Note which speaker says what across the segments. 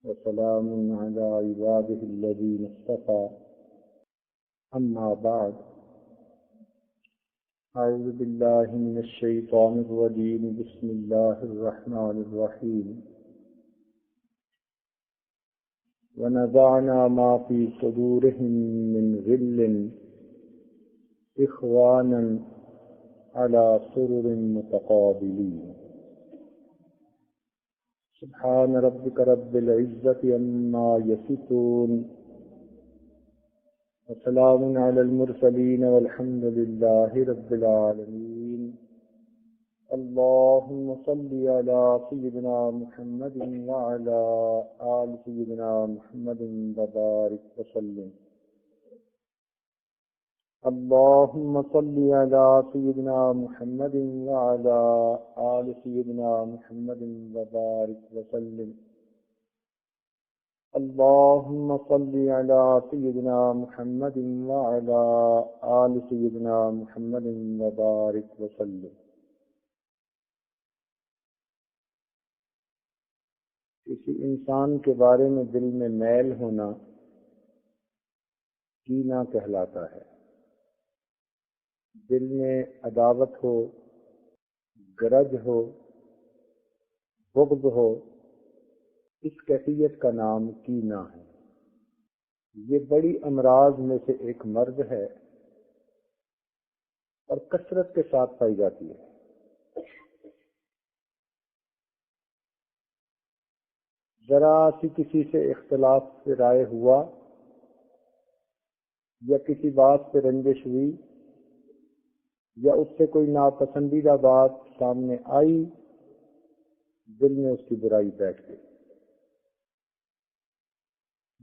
Speaker 1: وسلام على عباده الذين اصطفى أما بعد أعوذ بالله من الشيطان الرجيم بسم الله الرحمن الرحيم ونزعنا ما في صدورهم من غل إخوانا على سرر متقابلين سبحان ربك رب العزة عما يصفون وسلام على المرسلين والحمد لله رب العالمين اللهم صل على سيدنا محمد وعلى آل سيدنا محمد وبارك وسلم اللهم صل على سيدنا محمد وعلى آل سيدنا محمد وبارك وسلم اللهم صل على سيدنا محمد وعلى آل سيدنا محمد وبارك وسلم. کسی انسان کے بارے میں دل میں میل ہونا کینہ کہلاتا ہے. دل میں عداوت ہو، گرج ہو، بغض ہو، اس کیفیت کا نام کینہ ہے. یہ بڑی امراض میں سے ایک مرض ہے اور کثرت کے ساتھ پائی جاتی ہے. ذرا سی کسی سے اختلاف سے رائے ہوا یا کسی بات پہ رنجش ہوئی یا اس سے کوئی ناپسندیدہ بات سامنے آئی، دل میں اس کی برائی بیٹھ گئی.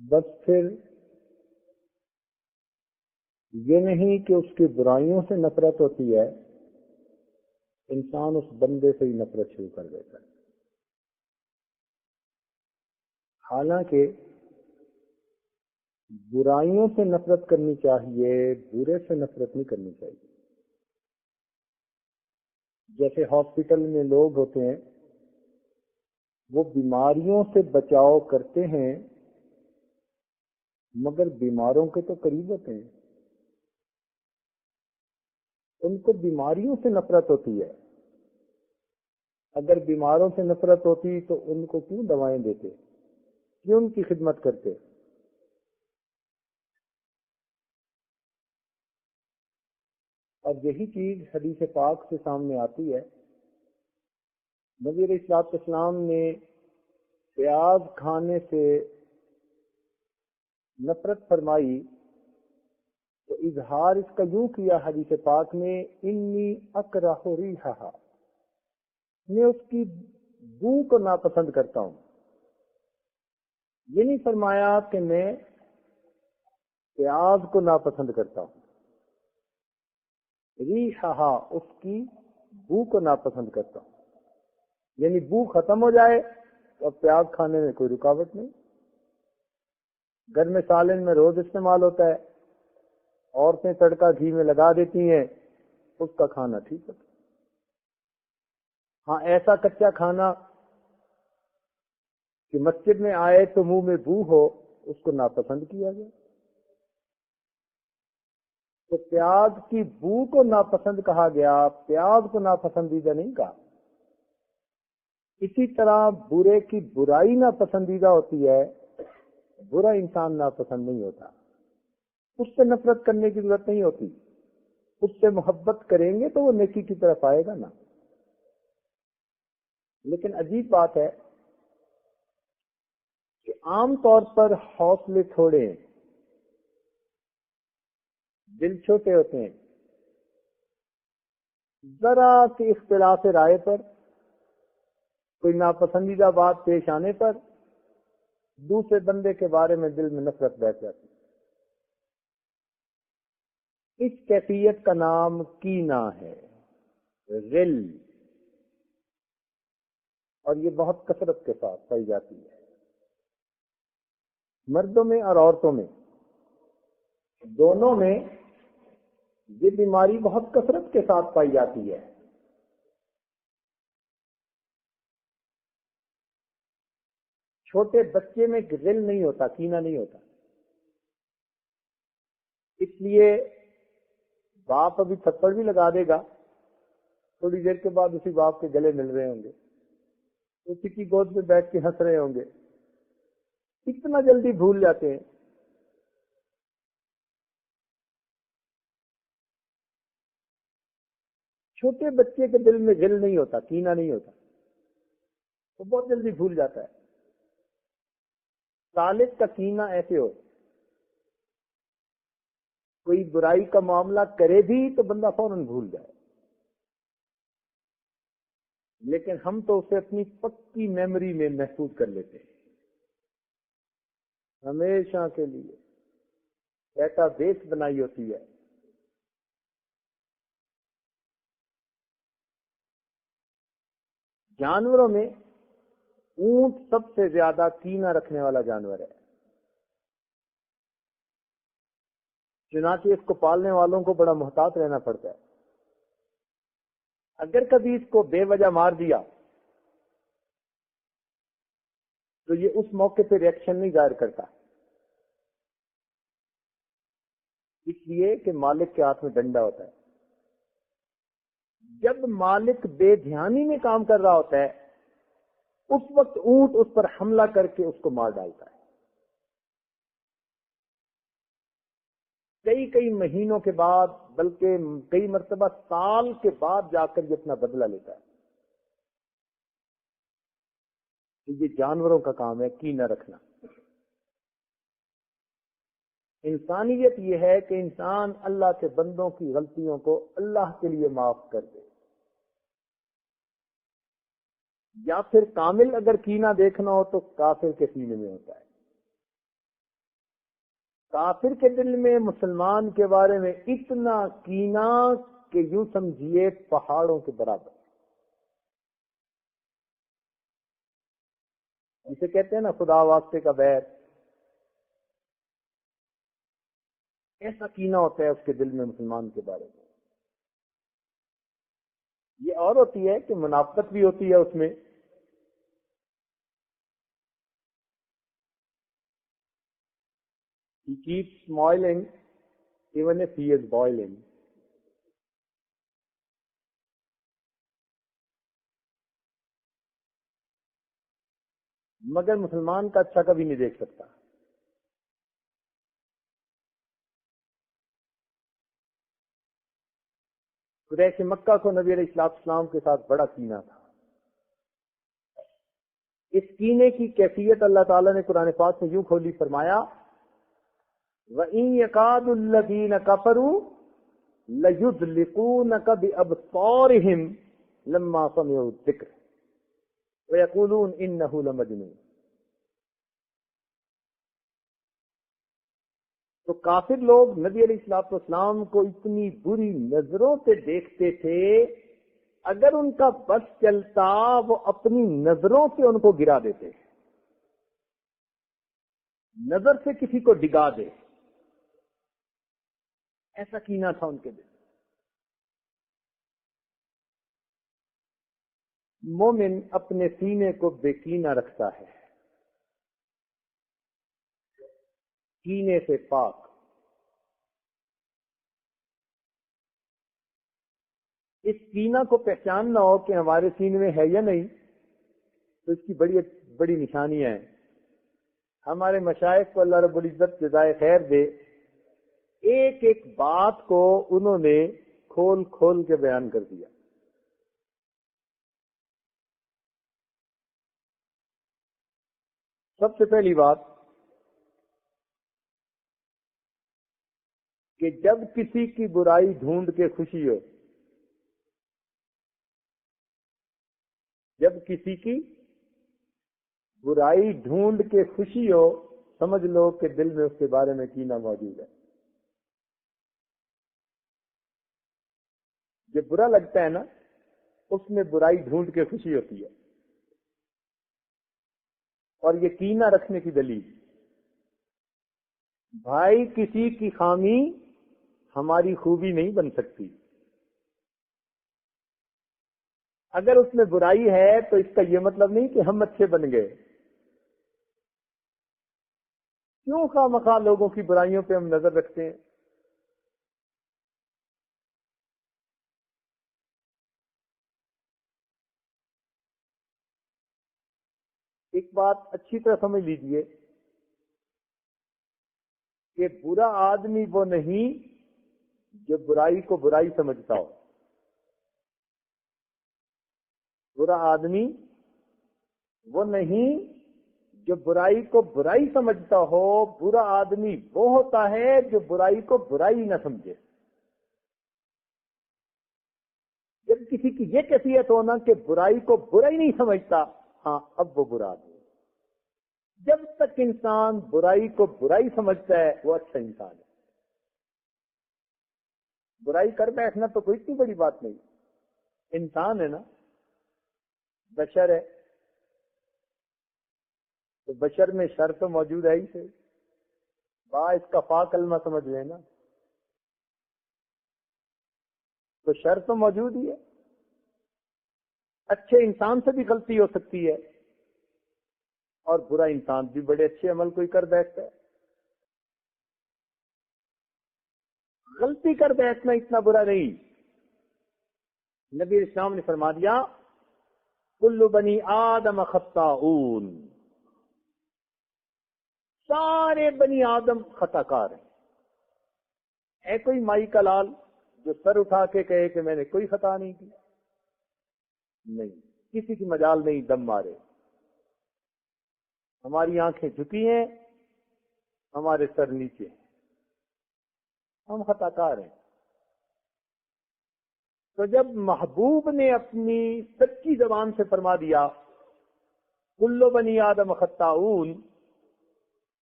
Speaker 1: بس پھر یہ نہیں کہ اس کی برائیوں سے نفرت ہوتی ہے، انسان اس بندے سے ہی نفرت شروع کر دیتا ہے. حالانکہ برائیوں سے نفرت کرنی چاہیے، برے سے نفرت نہیں کرنی چاہیے. جیسے ہاسپٹل میں لوگ ہوتے ہیں، وہ بیماریوں سے بچاؤ کرتے ہیں مگر بیماروں کے تو قریب ہوتے ہیں. ان کو بیماریوں سے نفرت ہوتی ہے. اگر بیماروں سے نفرت ہوتی تو ان کو کیوں دوائیں دیتے، کیوں ان کی خدمت کرتے؟ اور یہی چیز حدیث پاک سے سامنے آتی ہے. نبی علیہ السلام نے پیاز کھانے سے نفرت فرمائی تو اظہار اس کا یوں کیا حدیث پاک میں، انی اکرہ ریحہا، میں اس کی بو کو ناپسند کرتا ہوں. یہ نہیں فرمایا کہ میں پیاز کو ناپسند کرتا ہوں. ریحہا، اس کی بو کو ناپسند کرتا ہوں، یعنی بو ختم ہو جائے تو اب پیاز کھانے میں کوئی رکاوٹ نہیں. گھر میں سالن میں روز استعمال ہوتا ہے، عورتیں تڑکا گھی میں لگا دیتی ہیں، اس کا کھانا ٹھیک ہے. ہاں ایسا کچا کھانا کہ مسجد میں آئے تو منہ میں بو ہو، اس کو ناپسند کیا گیا. تو پیاز کی بو کو ناپسند کہا گیا، پیاز کو ناپسندیدہ نہیں کہا. اسی طرح برے کی برائی ناپسندیدہ ہوتی ہے، برا انسان ناپسند نہیں ہوتا. اس سے نفرت کرنے کی ضرورت نہیں ہوتی. اس سے محبت کریں گے تو وہ نیکی کی طرف آئے گا نا. لیکن عجیب بات ہے کہ عام طور پر حوصلے تھوڑے ہیں، دل چھوٹے ہوتے ہیں. ذرا سی اختلاف رائے پر، کوئی ناپسندیدہ بات پیش آنے پر دوسرے بندے کے بارے میں دل میں نفرت بیٹھ جاتی. اس کیفیت کا نام کینہ ہے، غل، اور یہ بہت کثرت کے ساتھ پائی جاتی ہے مردوں میں اور عورتوں میں، دونوں میں. یہ بیماری بہت کثرت کے ساتھ پائی جاتی ہے. چھوٹے بچے میں غل نہیں ہوتا، کینہ نہیں ہوتا. اس لیے باپ ابھی تھپڑ بھی لگا دے گا، تھوڑی دیر کے بعد اسی باپ کے گلے مل رہے ہوں گے، اسی کی گود میں بیٹھ کے ہنس رہے ہوں گے. اتنا جلدی بھول جاتے ہیں. چھوٹے بچے کے دل میں غل نہیں ہوتا، کینہ نہیں ہوتا، وہ بہت جلدی بھول جاتا ہے. طالب کا کینہ ایسے ہو، کوئی برائی کا معاملہ کرے بھی تو بندہ فوراً بھول جائے، لیکن ہم تو اسے اپنی پکی میموری میں محفوظ کر لیتے ہیں، ہمیشہ کے لیے ڈیٹا بیس بنائی ہوتی ہے. جانوروں میں اونٹ سب سے زیادہ کینہ رکھنے والا جانور ہے، چنانچہ اس کو پالنے والوں کو بڑا محتاط رہنا پڑتا ہے. اگر کبھی اس کو بے وجہ مار دیا تو یہ اس موقع پہ ریئیکشن نہیں ظاہر کرتا، اس لیے کہ مالک کے ہاتھ میں ڈنڈا ہوتا ہے. جب مالک بے دھیانی میں کام کر رہا ہوتا ہے اس وقت اونٹ اس پر حملہ کر کے اس کو مار ڈالتا ہے. کئی مہینوں کے بعد، بلکہ کئی مرتبہ سال کے بعد جا کر یہ اپنا بدلہ لیتا ہے. یہ جانوروں کا کام ہے کینہ رکھنا. انسانیت یہ ہے کہ انسان اللہ کے بندوں کی غلطیوں کو اللہ کے لیے معاف کر دے. یا پھر کامل اگر کینہ دیکھنا ہو تو کافر کے سینے میں ہوتا ہے. کافر کے دل میں مسلمان کے بارے میں اتنا کینہ کہ یوں سمجھیے پہاڑوں کے برابر. جسے کہتے ہیں نا خدا واسطے کا بیت، ایسا کینہ ہوتا ہے اس کے دل میں مسلمان کے بارے میں. یہ اور ہوتی ہے کہ منافقت بھی ہوتی ہے اس میں. He keeps smiling even if he is boiling. مگر مسلمان کا اچھا کبھی نہیں دیکھ سکتا. قریش مکہ کو نبی علیہ السلام کے ساتھ بڑا کینہ تھا. اس کینے کی کیفیت اللہ تعالیٰ نے قرآن پاک میں یوں کھولی، فرمایا وَإِن يَكَادُ الَّذِينَ كَفَرُوا لَيُزْلِقُونَكَ بِأَبْصَارِهِمْ لَمَّا سَمِعُوا الذِّكْرَ وَيَقُولُونَ إِنَّهُ لَمَجْنُونٌ. تو کافر لوگ نبی علیہ السلام کو اتنی بری نظروں سے دیکھتے تھے، اگر ان کا بس چلتا وہ اپنی نظروں سے ان کو گرا دیتے، نظر سے کسی کو ڈگا دے. ایسا کینہ تھا ان کے دل. مومن اپنے سینے کو بے کینہ رکھتا ہے، کینے سے پاک. اس کینہ کو پہچاننا ہو کہ ہمارے سینے میں ہے یا نہیں تو اس کی بڑی بڑی نشانیاں ہیں. ہمارے مشائخ کو اللہ رب العزت جزائے خیر دے، ایک ایک بات کو انہوں نے کھول کھول کے بیان کر دیا. سب سے پہلی بات کہ جب کسی کی برائی ڈھونڈ کے خوشی ہو، جب کسی کی برائی ڈھونڈ کے خوشی ہو، سمجھ لو کہ دل میں اس کے بارے میں کینہ موجود ہے. جو برا لگتا ہے نا اس میں برائی ڈھونڈ کے خوشی ہوتی ہے، اور یہ کینہ رکھنے کی دلیل. بھائی کسی کی خامی ہماری خوبی نہیں بن سکتی. اگر اس میں برائی ہے تو اس کا یہ مطلب نہیں کہ ہم اچھے بن گئے. کیوں خواہ لوگوں کی برائیوں پہ ہم نظر رکھتے ہیں؟ ایک بات اچھی طرح سمجھ لیجئے کہ برا آدمی وہ نہیں جو برائی کو برائی سمجھتا ہو. برا آدمی وہ نہیں جو برائی کو برائی سمجھتا ہو. برا آدمی وہ ہوتا ہے جو برائی کو برائی نہ سمجھے. جب کسی کی یہ کیفیت ہونا کہ برائی کو برائی نہیں سمجھتا، ہاں اب وہ برا آدمی. جب تک انسان برائی کو برائی سمجھتا ہے وہ اچھا انسان ہے. برائی کر بیٹھنا تو کوئی اتنی بڑی بات نہیں. انسان ہے نا، بشر ہے، تو بشر میں شر تو موجود ہے ہی سے. اس کا فا کلمہ سمجھ لینا، تو شر تو موجود ہی ہے. اچھے انسان سے بھی غلطی ہو سکتی ہے اور برا انسان بھی بڑے اچھے عمل کوئی کر بیٹھتا ہے. غلطی کر بیٹھنا اتنا برا نہیں. نبی اسلام نے فرما دیا کل بنی آدم خطاؤن، سارے بنی آدم خطا کار ہیں. اے کوئی مائی کا لال جو سر اٹھا کے کہے کہ میں نے کوئی خطا نہیں کی؟ نہیں، کسی کی مجال نہیں دم مارے. ہماری آنکھیں جھکی ہیں، ہمارے سر نیچے ہیں، ہم خطا کار ہیں. تو جب محبوب نے اپنی سچی زبان سے فرما دیا کلو بنی آدم خطاؤن،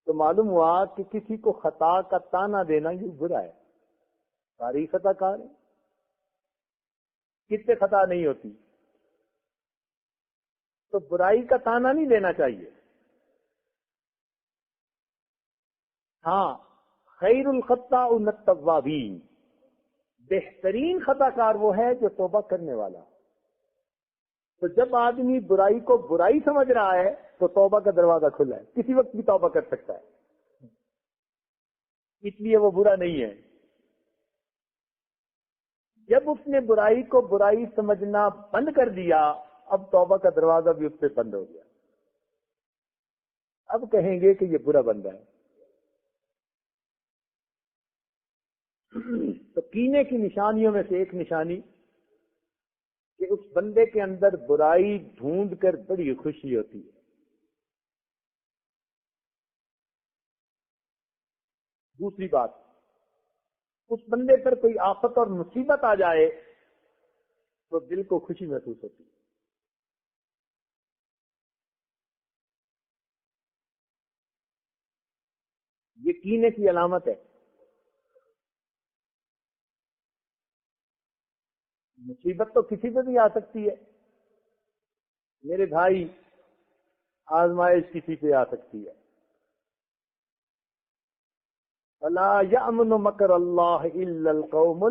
Speaker 1: تو معلوم ہوا کہ کسی کو خطا کا تانا دینا یہ برا ہے. ساری خطا کار ہیں، کس سے خطا نہیں ہوتی؟ تو برائی کا تانا نہیں دینا چاہیے. ہاں، خیر الخطاؤن التوابین، بہترین خطا کار وہ ہے جو توبہ کرنے والا. تو جب آدمی برائی کو برائی سمجھ رہا ہے تو توبہ کا دروازہ کھلا ہے، کسی وقت بھی توبہ کر سکتا ہے، اس لیے وہ برا نہیں ہے. جب اس نے برائی کو برائی سمجھنا بند کر دیا، اب توبہ کا دروازہ بھی اس سے بند ہو گیا. اب کہیں گے کہ یہ برا بندہ ہے. تو کینے کی نشانیوں میں سے ایک نشانی کہ اس بندے کے اندر برائی ڈھونڈ کر بڑی خوشی ہوتی ہے. دوسری بات، اس بندے پر کوئی آفت اور مصیبت آ جائے تو دل کو خوشی محسوس ہوتی ہے. یہ کینے کی علامت ہے. مصیبت تو کسی پہ بھی آ سکتی ہے میرے بھائی، آزمائش کسی پہ آ سکتی ہے. فَلَا يَأْمُنُ مَكْرَ اللَّهِ إِلَّا الْقَوْمُ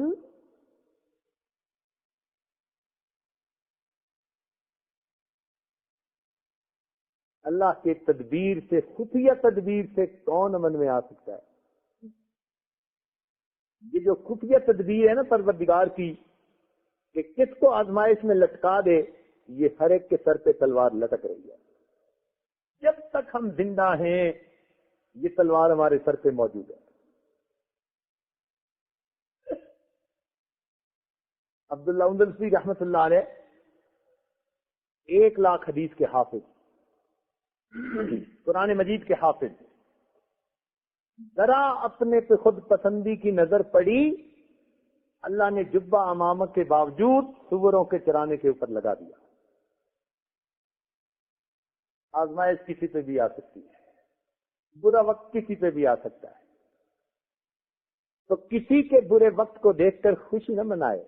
Speaker 1: اللہ کے تدبیر سے، خفیہ تدبیر سے کون امن میں آ سکتا ہے؟ یہ جو خفیہ تدبیر ہے نا پروردگار کی کہ کس کو آزمائش میں لٹکا دے، یہ ہر ایک کے سر پہ تلوار لٹک رہی ہے. جب تک ہم زندہ ہیں یہ تلوار ہمارے سر پہ موجود ہے. عبداللہ اندلسی رحمت اللہ علیہ 1,00,000 حدیث کے حافظ، قرآن مجید کے حافظ، ذرا اپنے پہ خود پسندی کی نظر پڑی، اللہ نے جبہ امامہ کے باوجود سوروں کے چرانے کے اوپر لگا دیا. آزمائش کسی پہ بھی آ سکتی ہے، برا وقت کسی پہ بھی آ سکتا ہے. تو کسی کے برے وقت کو دیکھ کر خوشی نہ منائے.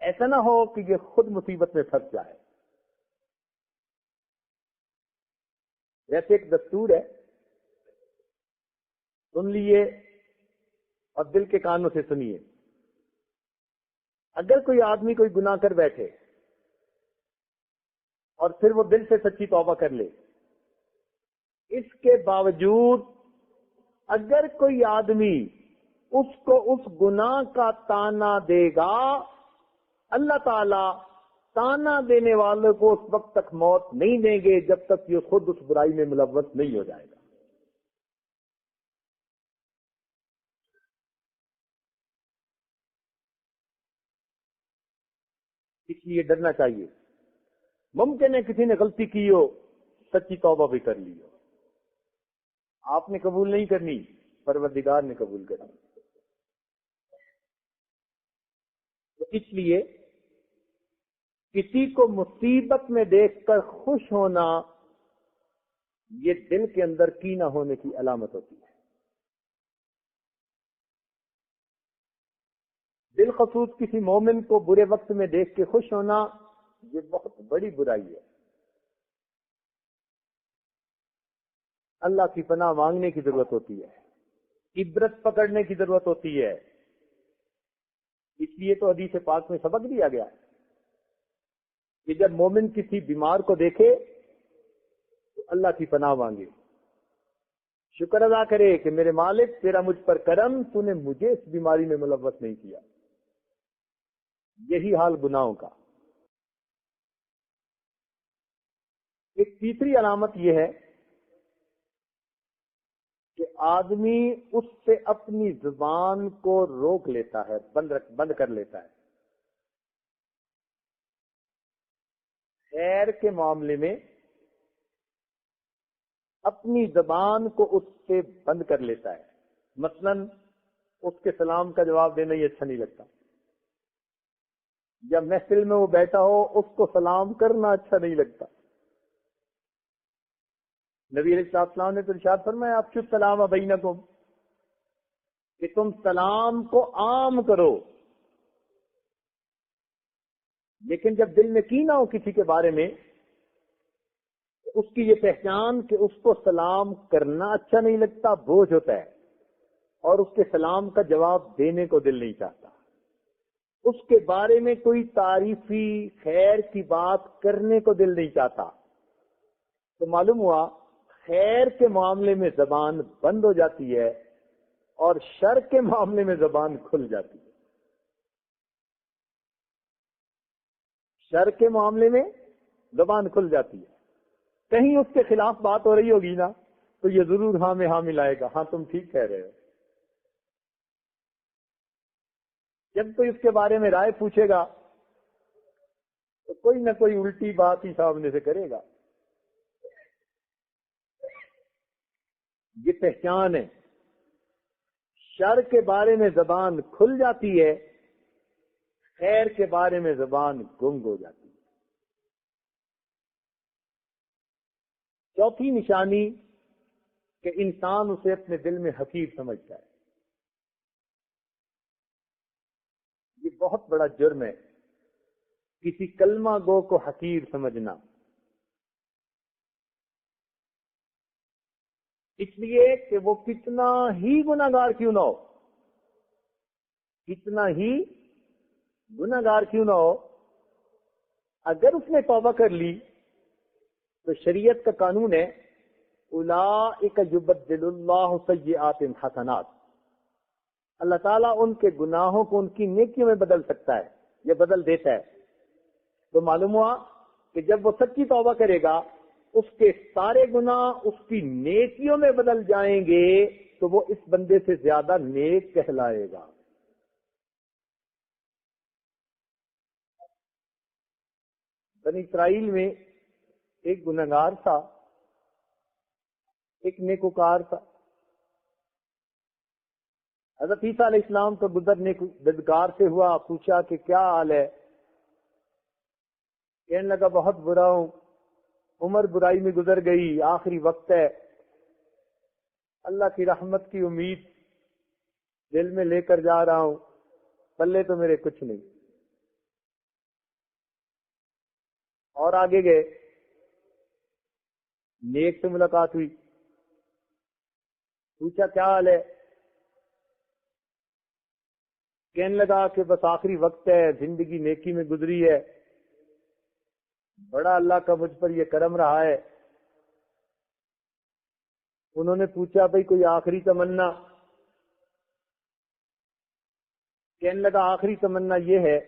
Speaker 1: ایسا نہ ہو کہ یہ خود مصیبت میں پھنس جائے. ویسے ایک دستور ہے، سن لیے اور دل کے کانوں سے سنیے. اگر کوئی آدمی کوئی گناہ کر بیٹھے اور پھر وہ دل سے سچی توبہ کر لے اس کے باوجود اگر کوئی آدمی اس کو اس گناہ کا تانا دے گا، اللہ تعالی تانا دینے والے کو اس وقت تک موت نہیں دیں گے جب تک یہ خود اس برائی میں ملوث نہیں ہو جائے گا۔ اس لیے ڈرنا چاہیے۔ ممکن ہے کسی نے غلطی کی ہو، سچی توبہ بھی کر لی ہو، آپ نے قبول نہیں کرنی، پروردگار نے قبول کرنی۔ تو اس لیے کسی کو مصیبت میں دیکھ کر خوش ہونا یہ دل کے اندر کینہ ہونے کی علامت ہوتی ہے۔ بالخصوص کسی مومن کو برے وقت میں دیکھ کے خوش ہونا یہ بہت بڑی برائی ہے۔ اللہ کی پناہ مانگنے کی ضرورت ہوتی ہے، عبرت پکڑنے کی ضرورت ہوتی ہے۔ اس لیے تو حدیث پاک میں سبق دیا گیا ہے کہ جب مومن کسی بیمار کو دیکھے تو اللہ کی پناہ مانگے، شکر ادا کرے کہ میرے مالک تیرا مجھ پر کرم، تو نے مجھے اس بیماری میں ملوث نہیں کیا۔ یہی حال گناہوں کا۔ ایک تیسری علامت یہ ہے کہ آدمی اس سے اپنی زبان کو روک لیتا ہے، بند کر لیتا ہے۔ خیر کے معاملے میں اپنی زبان کو اس سے بند کر لیتا ہے۔ مثلا اس کے سلام کا جواب دینا ہی اچھا نہیں لگتا، یا محفل میں وہ بیٹھا ہو اس کو سلام کرنا اچھا نہیں لگتا۔ نبی علیہ السلام نے تو ارشاد فرمایا افشوا السلام بینکم، کہ تم سلام کو عام کرو۔ لیکن جب دل میں کینہ ہو کسی کے بارے میں، اس کی یہ پہچان کہ اس کو سلام کرنا اچھا نہیں لگتا، بوجھ ہوتا ہے، اور اس کے سلام کا جواب دینے کو دل نہیں چاہتا، اس کے بارے میں کوئی تعریفی خیر کی بات کرنے کو دل نہیں چاہتا، تو معلوم ہوا خیر کے معاملے میں زبان بند ہو جاتی ہے اور شر کے معاملے میں زبان کھل جاتی ہے۔ شر کے معاملے میں زبان کھل جاتی ہے، کہیں اس کے خلاف بات ہو رہی ہوگی نا تو یہ ضرور ہاں میں ہاں ملائے گا، ہاں تم ٹھیک کہہ رہے ہو۔ جب کوئی اس کے بارے میں رائے پوچھے گا تو کوئی نہ کوئی الٹی بات ہی سامنے سے کرے گا۔ یہ پہچان ہے، شر کے بارے میں زبان کھل جاتی ہے، خیر کے بارے میں زبان گنگ ہو جاتی ہے۔ چوتھی نشانی کہ انسان اسے اپنے دل میں حقیر سمجھتا ہے۔ یہ بہت بڑا جرم ہے کسی کلمہ گو کو حقیر سمجھنا، اس لیے کہ وہ کتنا ہی گناہگار کیوں نہ ہو، کتنا ہی گناہگار کیوں نہ ہو، اگر اس نے توبہ کر لی تو شریعت کا قانون ہے اولئک یبدل اللہ سیئات حسنات، اللہ تعالیٰ ان کے گناہوں کو ان کی نیکیوں میں بدل سکتا ہے، یا بدل دیتا ہے۔ تو معلوم ہوا کہ جب وہ سچی توبہ کرے گا اس کے سارے گناہ اس کی نیکیوں میں بدل جائیں گے، تو وہ اس بندے سے زیادہ نیک کہلائے گا۔ بنی اسرائیل میں ایک گنہگار تھا، ایک نیکوکار تھا۔ حضرت عیسیٰ علیہ السلام کا گزر نیکوکار سے ہوا، پوچھا کہ کیا حال ہے؟ کہنے لگا بہت برا ہوں، عمر برائی میں گزر گئی، آخری وقت ہے، اللہ کی رحمت کی امید دل میں لے کر جا رہا ہوں، پلے تو میرے کچھ نہیں۔ اور آگے گئے، نیک سے ملاقات ہوئی، پوچھا کیا حال ہے؟ کہنے لگا کہ بس آخری وقت ہے، زندگی نیکی میں گزری ہے، بڑا اللہ کا مجھ پر یہ کرم رہا ہے، انہوں نے پوچھا بھائی کوئی آخری تمنا؟ کہنے لگا آخری تمنا یہ ہے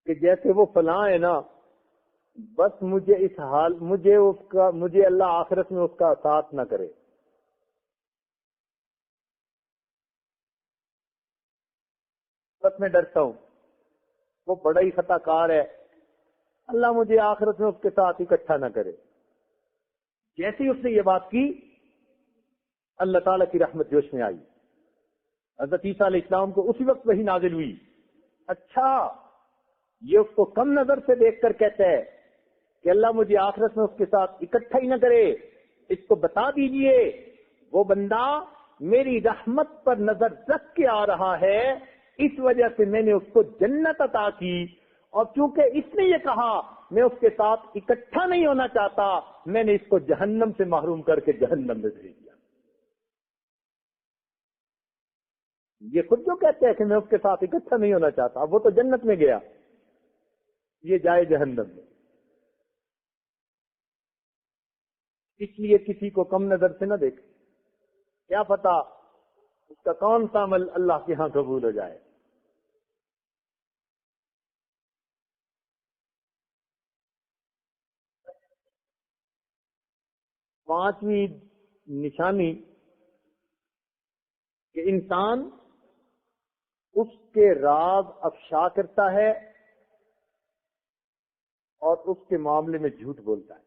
Speaker 1: کہ جیسے وہ فلاں ہے نا، بس مجھے اس حال مجھے اللہ آخرت میں اس کا ساتھ نہ کرے۔ بس میں ڈرتا ہوں وہ بڑا ہی خطا کار ہے، اللہ مجھے آخرت میں اس کے ساتھ اکٹھا نہ کرے۔ جیسے ہی اس نے یہ بات کی، اللہ تعالیٰ کی رحمت جوش میں آئی۔ حضرت عیسیٰ علیہ السلام کو اسی وقت وہی نازل ہوئی۔ اچھا، یہ اس کو کم نظر سے دیکھ کر کہتا ہے کہ اللہ مجھے آخرت میں اس کے ساتھ اکٹھا ہی نہ کرے، اس کو بتا دیجئے وہ بندہ میری رحمت پر نظر رکھ کے آ رہا ہے، اس وجہ سے میں نے اس کو جنت عطا کی، اور چونکہ اس نے یہ کہا میں اس کے ساتھ اکٹھا نہیں ہونا چاہتا، میں نے اس کو جہنم سے محروم کر کے جہنم میں بھیج دیا۔ یہ خود جو کہتے ہیں کہ میں اس کے ساتھ اکٹھا نہیں ہونا چاہتا، وہ تو جنت میں گیا، یہ جائے جہنم میں۔ اس لیے کسی کو کم نظر سے نہ دیکھ، کیا پتا اس کا کون سا عمل اللہ کے ہاں قبول ہو جائے۔ پانچویں نشانی کہ انسان اس کے راز افشا کرتا ہے اور اس کے معاملے میں جھوٹ بولتا ہے۔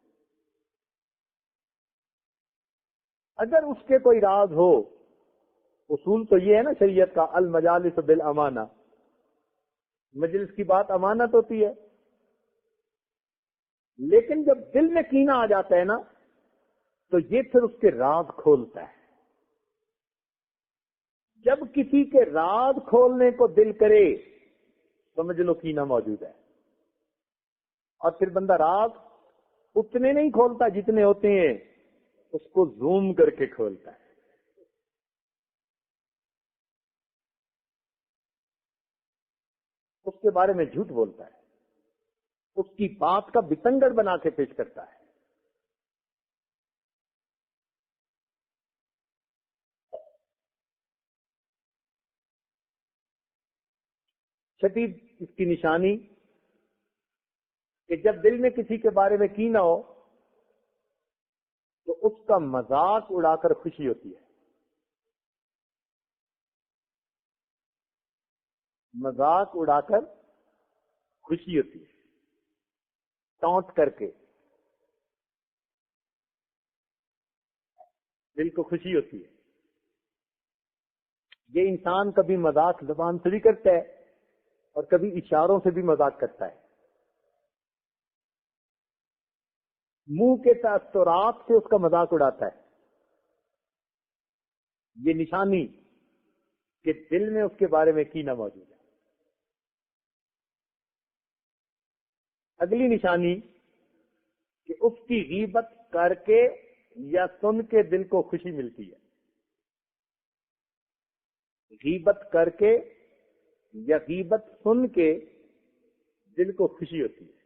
Speaker 1: اگر اس کے کوئی راز ہو، اصول تو یہ ہے نا شریعت کا، المجالس بالامانہ، مجلس کی بات امانت ہوتی ہے، لیکن جب دل میں کینہ آ جاتا ہے نا تو یہ پھر اس کے راز کھولتا ہے۔ جب کسی کے راز کھولنے کو دل کرے سمجھ لو کینہ موجود ہے، اور پھر بندہ راز اتنے نہیں کھولتا جتنے ہوتے ہیں، اس کو زوم کر کے کھولتا ہے۔ اس کے بارے میں جھوٹ بولتا ہے، اس کی بات کا بتنگڑ بنا کے پیش کرتا ہے۔ چھٹی اس کی نشانی کہ جب دل میں کسی کے بارے میں کینہ ہو تو اس کا مذاق اڑا کر خوشی ہوتی ہے۔ مذاق اڑا کر خوشی ہوتی ہے، ٹونٹ کر کے دل کو خوشی ہوتی ہے۔ یہ انسان کبھی مذاق زبان سے بھی کرتا ہے اور کبھی اشاروں سے بھی مذاق کرتا ہے۔ منہ کے تاثرات سے اس کا مذاق اڑاتا ہے۔ یہ نشانی کہ دل میں اس کے بارے میں کینہ موجود ہے۔ اگلی نشانی کہ اس کی غیبت کر کے یا سن کے دل کو خوشی ملتی ہے۔ غیبت کر کے یا غیبت سن کے دل کو خوشی ہوتی ہے۔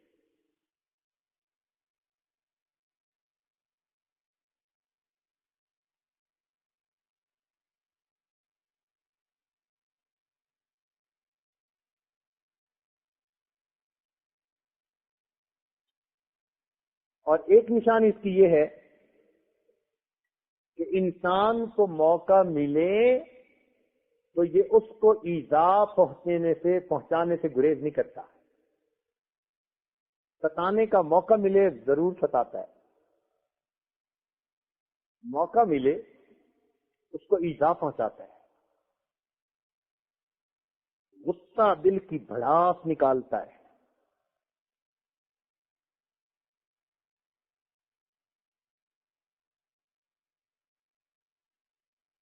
Speaker 1: اور ایک نشانی اس کی یہ ہے کہ انسان کو موقع ملے تو یہ اس کو ایذا پہنچانے سے گریز نہیں کرتا۔ ستانے کا موقع ملے ضرور ستاتا ہے، موقع ملے اس کو ایذا پہنچاتا ہے، غصہ دل کی بھڑاس نکالتا ہے۔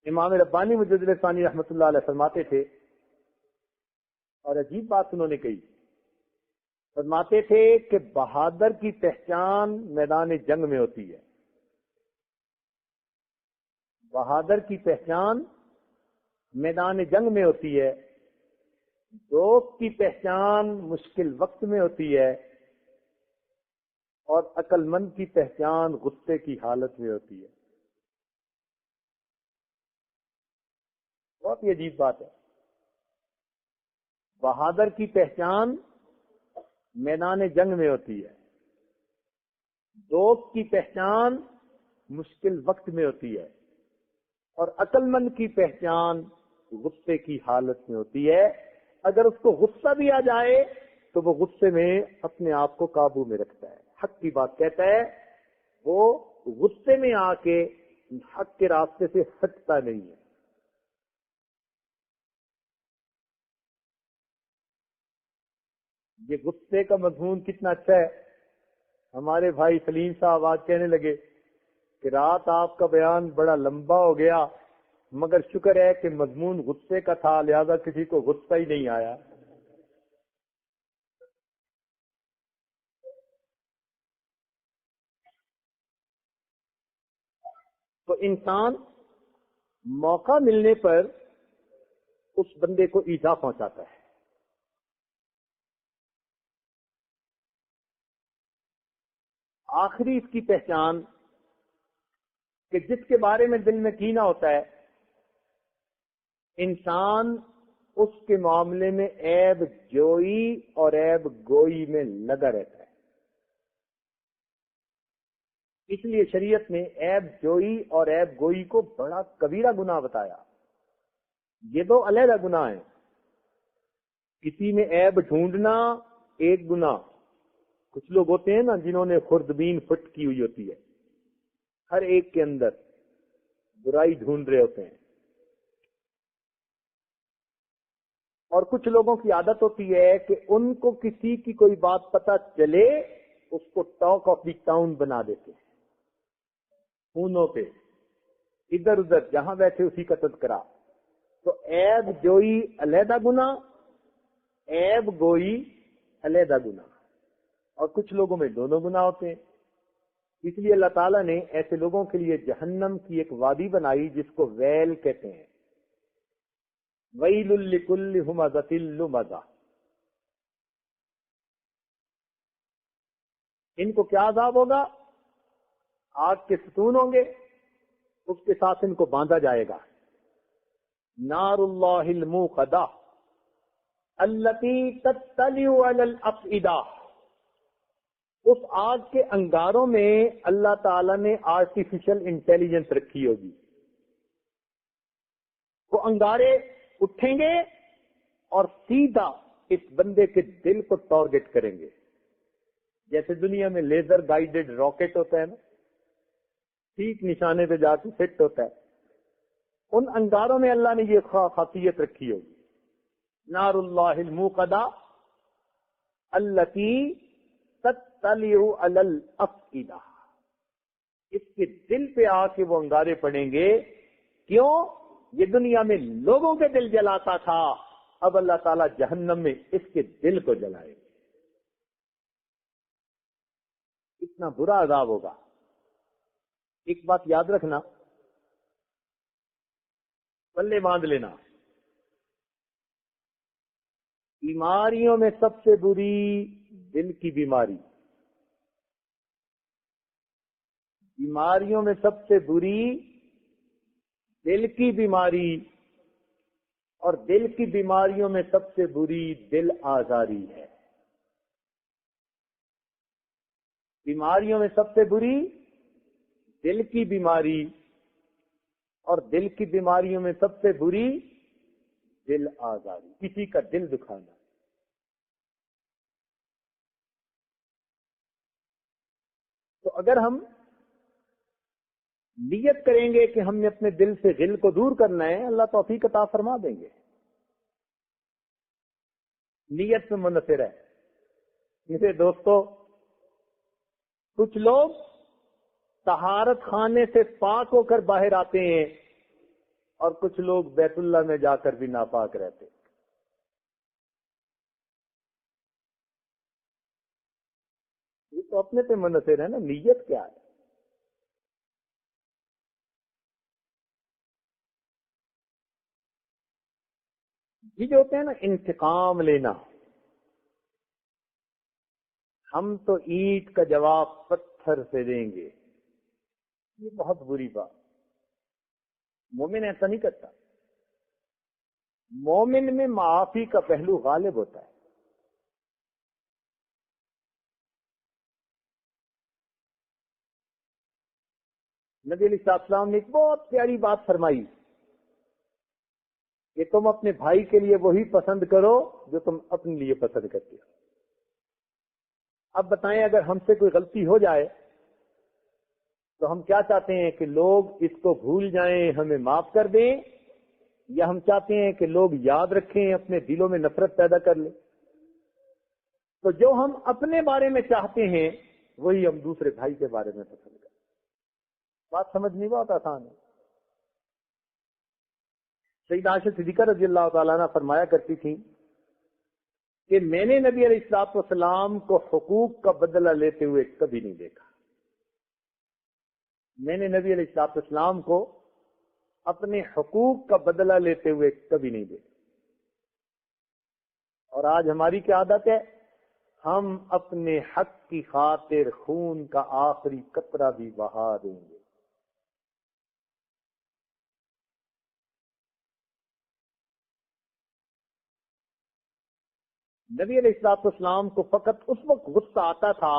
Speaker 1: امام ربانی مجدد ثانی رحمۃ اللہ علیہ فرماتے تھے، اور عجیب بات انہوں نے کہی، فرماتے تھے کہ بہادر کی پہچان میدان جنگ میں ہوتی ہے۔ بہادر کی پہچان میدان جنگ میں ہوتی ہے، دوست کی پہچان مشکل وقت میں ہوتی ہے، اور عقل مند کی پہچان غصے کی حالت میں ہوتی ہے. بہت ہی عجیب بات ہے. بہادر کی پہچان میدان جنگ میں ہوتی ہے. دوست کی پہچان مشکل وقت میں ہوتی ہے. اور عقل مند کی پہچان غصے کی حالت میں ہوتی ہے. اگر اس کو غصہ بھی آ جائے تو وہ غصے میں اپنے آپ کو قابو میں رکھتا ہے، حق کی بات کہتا ہے. وہ غصے میں آ کے حق کے راستے سے ہٹتا نہیں ہے. یہ غصے کا مضمون کتنا اچھا ہے. ہمارے بھائی سلیم صاحب آج کہنے لگے کہ رات آپ کا بیان بڑا لمبا ہو گیا، مگر شکر ہے کہ مضمون غصے کا تھا، لہذا کسی کو غصہ ہی نہیں آیا. تو انسان موقع ملنے پر اس بندے کو ایذا پہنچاتا ہے. آخری اس کی پہچان کہ جس کے بارے میں دل میں کینہ ہوتا ہے، انسان اس کے معاملے میں عیب جوئی اور عیب گوئی میں لگا رہتا ہے. اس لیے شریعت نے عیب جوئی اور عیب گوئی کو بڑا کبیرہ گناہ بتایا. یہ دو علیحدہ گناہ ہیں. کسی میں عیب ڈھونڈنا ایک گناہ. کچھ لوگ ہوتے ہیں نا جنہوں نے خوردبین فٹ کی ہوئی ہوتی ہے، ہر ایک کے اندر برائی ڈھونڈ رہے ہوتے ہیں. اور کچھ لوگوں کی عادت ہوتی ہے کہ ان کو کسی کی کوئی بات پتہ چلے اس کو ٹاک آف دی ٹاؤن بنا دیتے ہیں. فونوں پہ ادھر ادھر جہاں بیٹھے اسی کا تذکرہ. تو عیب جوئی علیحدہ گناہ، عیب گوئی علیحدہ گناہ. اور کچھ لوگوں میں دونوں گناہ ہوتے ہیں. اس لیے اللہ تعالیٰ نے ایسے لوگوں کے لیے جہنم کی ایک وادی بنائی جس کو ویل کہتے ہیں. ویل لکل ہمزۃ لمزہ. ان کو کیا عذاب ہوگا؟ آگ کے ستون ہوں گے، اس کے ساتھ ان کو باندھا جائے گا. نار اللہ الموقدہ التی تطلع علی الافئدہ. اس آگ کے انگاروں میں اللہ تعالی نے آرٹیفیشل انٹیلیجنس رکھی ہوگی. وہ انگارے اٹھیں گے اور سیدھا اس بندے کے دل کو ٹارگٹ کریں گے. جیسے دنیا میں لیزر گائیڈڈ راکٹ ہوتا ہے نا، ٹھیک نشانے پہ جا کے فٹ ہوتا ہے. ان انگاروں میں اللہ نے یہ خاصیت رکھی ہوگی. نار اللہ الموقدہ التی تطلع علی الافئدہ. اس کے دل پہ آ کے وہ انگارے پڑیں گے. کیوں؟ یہ دنیا میں لوگوں کے دل جلاتا تھا، اب اللہ تعالیٰ جہنم میں اس کے دل کو جلائے گا. اتنا برا عذاب ہوگا. ایک بات یاد رکھنا، پلے باندھ لینا، بیماریوں میں سب سے بری دل کی بیماری. بیماریوں میں سب سے بری دل کی بیماری، اور دل کی بیماریوں میں سب سے بری دل آزاری ہے. بیماریوں میں سب سے بری دل کی بیماری، اور دل کی بیماریوں میں سب سے بری دل آزاری، کسی کا دل دکھانا. تو اگر ہم نیت کریں گے کہ ہم نے اپنے دل سے غل کو دور کرنا ہے، اللہ توفیق عطا فرما دیں گے. نیت میں منحصر ہے. میرے دوستو، کچھ لوگ طہارت خانے سے پاک ہو کر باہر آتے ہیں اور کچھ لوگ بیت اللہ میں جا کر بھی ناپاک رہتے. یہ تو اپنے پہ منحصر ہے نا، نیت کیا ہے. یہ جو ہوتے ہیں نا انتقام لینا، ہم تو اینٹ کا جواب پتھر سے دیں گے. یہ بہت بری بات. مومن ایسا نہیں کرتا. مومن میں معافی کا پہلو غالب ہوتا ہے. نبی علیہ السلام نے ایک بہت پیاری بات فرمائی کہ تم اپنے بھائی کے لیے وہی پسند کرو جو تم اپنے لیے پسند کرتے ہو. اب بتائیں اگر ہم سے کوئی غلطی ہو جائے تو ہم کیا چاہتے ہیں کہ لوگ اس کو بھول جائیں, ہمیں معاف کر دیں, یا ہم چاہتے ہیں کہ لوگ یاد رکھیں, اپنے دلوں میں نفرت پیدا کر لیں؟ تو جو ہم اپنے بارے میں چاہتے ہیں وہی ہم دوسرے بھائی کے بارے میں پسند کریں. بات سمجھنی بہت آسان ہے. سیدہ عائشہ صدیقہ رضی اللہ تعالیٰ عنہ فرمایا کرتی تھیں کہ میں نے نبی علیہ الصلوۃ والسلام کو حقوق کا بدلہ لیتے ہوئے کبھی نہیں دیکھا. میں نے نبی علیہ الصلوۃ والسلام کو اپنے حقوق کا بدلہ لیتے ہوئے کبھی نہیں دیکھا. اور آج ہماری کیا عادت ہے؟ ہم اپنے حق کی خاطر خون کا آخری قطرہ بھی بہا دیں گے. نبی علیہ الصلوۃ والسلام کو فقط اس وقت غصہ آتا تھا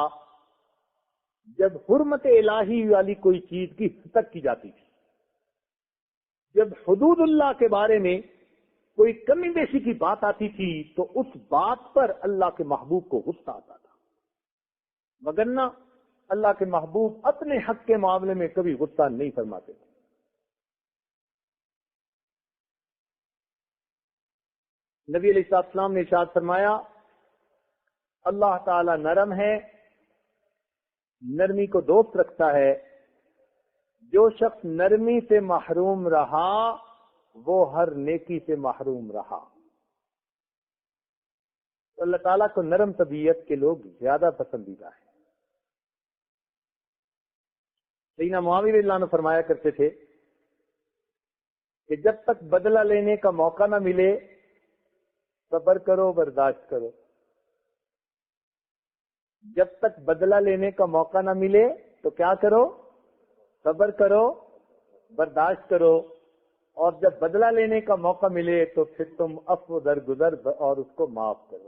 Speaker 1: جب حرمت الہی والی کوئی چیز کی تک کی جاتی تھی. جب حدود اللہ کے بارے میں کوئی کمی بیشی کی بات آتی تھی تو اس بات پر اللہ کے محبوب کو غصہ آتا تھا, وگرنہ اللہ کے محبوب اپنے حق کے معاملے میں کبھی غصہ نہیں فرماتے تھے. نبی علیہ السلام نے ارشاد فرمایا, اللہ تعالی نرم ہے, نرمی کو دوست رکھتا ہے. جو شخص نرمی سے محروم رہا وہ ہر نیکی سے محروم رہا. تو اللہ تعالیٰ کو نرم طبیعت کے لوگ زیادہ پسندیدہ ہیں. سیدنا معاویہ رضی اللہ عنہ فرمایا کرتے تھے کہ جب تک بدلہ لینے کا موقع نہ ملے صبر کرو, برداشت کرو. جب تک بدلہ لینے کا موقع نہ ملے تو کیا کرو؟ صبر کرو, برداشت کرو. اور جب بدلہ لینے کا موقع ملے تو پھر تم عفو درگزر اور اس کو معاف کرو.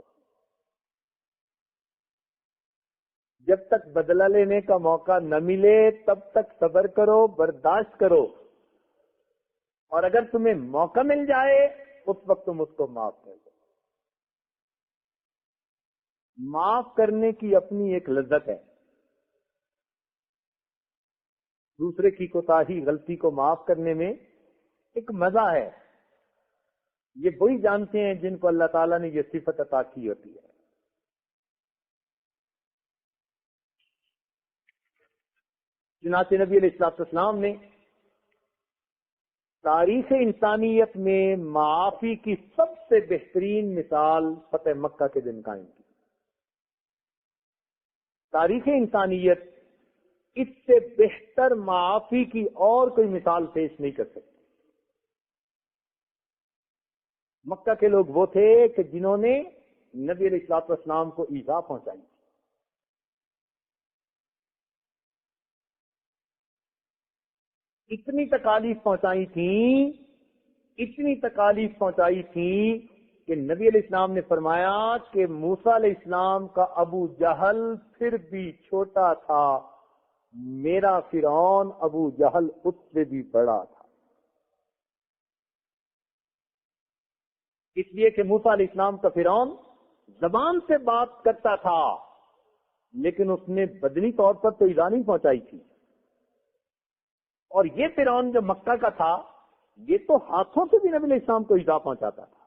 Speaker 1: جب تک بدلہ لینے کا موقع نہ ملے تب تک صبر کرو, برداشت کرو. اور اگر تمہیں موقع مل جائے اس وقت تم اس کو معاف کر دو. معاف کرنے کی اپنی ایک لذت ہے. دوسرے کی کوتاہی, غلطی کو معاف کرنے میں ایک مزہ ہے. یہ وہی جانتے ہیں جن کو اللہ تعالیٰ نے یہ صفت عطا کی ہوتی ہے. چنانچہ نبی علیہ الصلوۃ والسلام نے تاریخ انسانیت میں معافی کی سب سے بہترین مثال فتح مکہ کے دن قائم کی. تاریخ انسانیت اس سے بہتر معافی کی اور کوئی مثال پیش نہیں کر سکتی. مکہ کے لوگ وہ تھے کہ جنہوں نے نبی علیہ الصلوۃ والسلام کو ایذا پہنچائی. اتنی تکالیف پہنچائی تھی کہ نبی علیہ السلام نے فرمایا کہ موسیٰ علیہ السلام کا ابو جہل پھر بھی چھوٹا تھا, میرا فرعون ابو جہل اس سے بھی بڑا تھا. اس لیے کہ موسیٰ علیہ السلام کا فرعون زبان سے بات کرتا تھا لیکن اس نے بدنی طور پر تو ایذا نہیں پہنچائی تھی. اور یہ فرعون جو مکہ کا تھا یہ تو ہاتھوں سے بھی نبی علیہ السلام کو ایذا پہنچاتا تھا.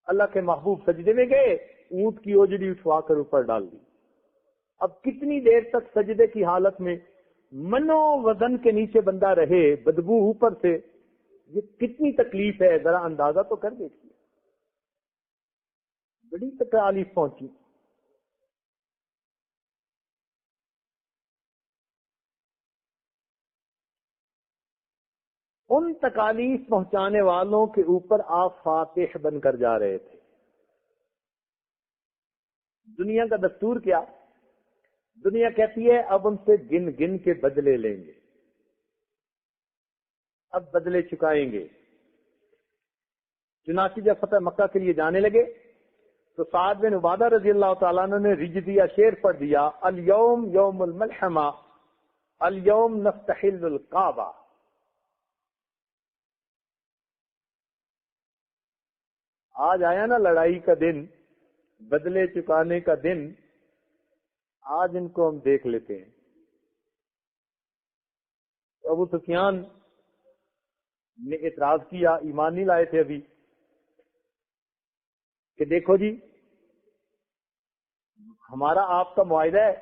Speaker 1: اللہ کے محبوب سجدے میں گئے, اونٹ کی اوجڑی اٹھوا کر اوپر ڈال دی. اب کتنی دیر تک سجدے کی حالت میں منو وزن کے نیچے بندہ رہے, بدبو اوپر سے, یہ کتنی تکلیف ہے ذرا اندازہ تو کر دیکھیے. بڑی تکلیف پہنچی. ان تکالیف پہنچانے والوں کے اوپر آپ فاتح بن کر جا رہے تھے. دنیا کا دستور کیا؟ دنیا کہتی ہے اب ان سے گن گن کے بدلے لیں گے، اب بدلے چکائیں گے۔ چنانچہ جب فتح مکہ کے لیے جانے لگے تو سعد بن عبادہ رضی اللہ تعالیٰ عنہ نے رجزیہ شعر پڑھ دیا، الیوم یوم الملحمہ الیوم نستحل الکعبہ۔ آج آیا نا لڑائی کا دن، بدلے چکانے کا دن، آج ان کو ہم دیکھ لیتے ہیں۔ ابو سفیان نے اعتراض کیا، ایمان نہیں لائے تھے ابھی، کہ دیکھو جی ہمارا آپ کا معاہدہ ہے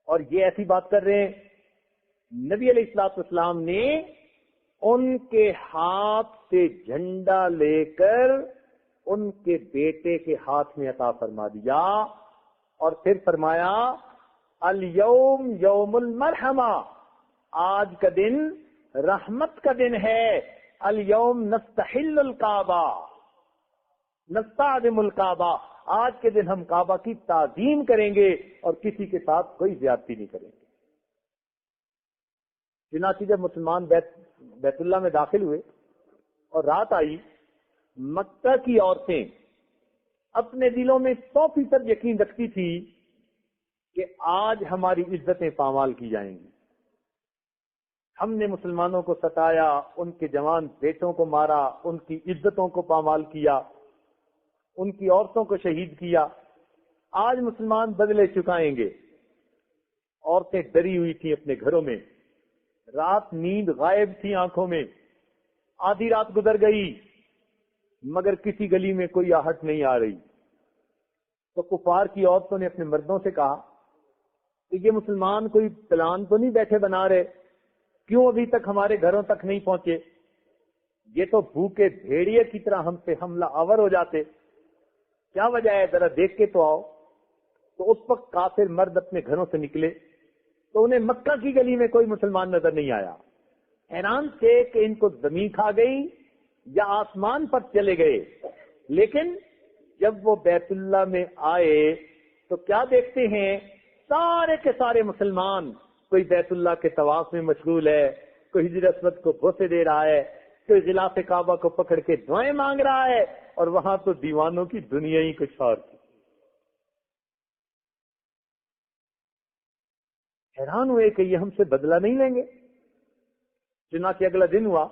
Speaker 1: اور یہ ایسی بات کر رہے ہیں۔ نبی علیہ الصلوۃ والسلام نے ان کے ہاتھ سے جھنڈا لے کر ان کے بیٹے کے ہاتھ میں عطا فرما دیا اور پھر فرمایا الیوم یوم المرحمہ، آج کا دن رحمت کا دن ہے، الیوم نستحل الکعبہ نستعظم الکعبہ، آج کے دن ہم کعبہ کی تعظیم کریں گے اور کسی کے ساتھ کوئی زیادتی نہیں کریں گے۔ چنانچہ جب مسلمان بیت اللہ میں داخل ہوئے اور رات آئی، مکہ کی عورتیں اپنے دلوں میں 100% یقین رکھتی تھی کہ آج ہماری عزتیں پامال کی جائیں گی۔ ہم نے مسلمانوں کو ستایا، ان کے جوان بیٹوں کو مارا، ان کی عزتوں کو پامال کیا، ان کی عورتوں کو شہید کیا، آج مسلمان بدلے چکائیں گے۔ عورتیں ڈری ہوئی تھیں اپنے گھروں میں، رات نیند غائب تھی آنکھوں میں، آدھی رات گزر گئی مگر کسی گلی میں کوئی آہٹ نہیں آ رہی۔ تو کفار کی عورتوں نے اپنے مردوں سے کہا کہ یہ مسلمان کوئی پلان تو نہیں بیٹھے بنا رہے، کیوں ابھی تک ہمارے گھروں تک نہیں پہنچے؟ یہ تو بھوکے بھیڑیے کی طرح ہم پہ حملہ آور ہو جاتے، کیا وجہ ہے ذرا دیکھ کے تو آؤ۔ تو اس وقت کافر مرد اپنے گھروں سے نکلے تو انہیں مکہ کی گلی میں کوئی مسلمان نظر نہیں آیا۔ حیران تھے کہ ان کو زمین کھا گئی یا آسمان پر چلے گئے، لیکن جب وہ بیت اللہ میں آئے تو کیا دیکھتے ہیں؟ سارے کے سارے مسلمان، کوئی بیت اللہ کے طواف میں مشغول ہے، کوئی حجر اسود کو بوسے دے رہا ہے، کوئی غلاف کعبہ کو پکڑ کے دعائیں مانگ رہا ہے، اور وہاں تو دیوانوں کی دنیا ہی کچھ اور تھی۔ حیران ہوئے کہ یہ ہم سے بدلہ نہیں لیں گے۔ چنانچہ اگلا دن ہوا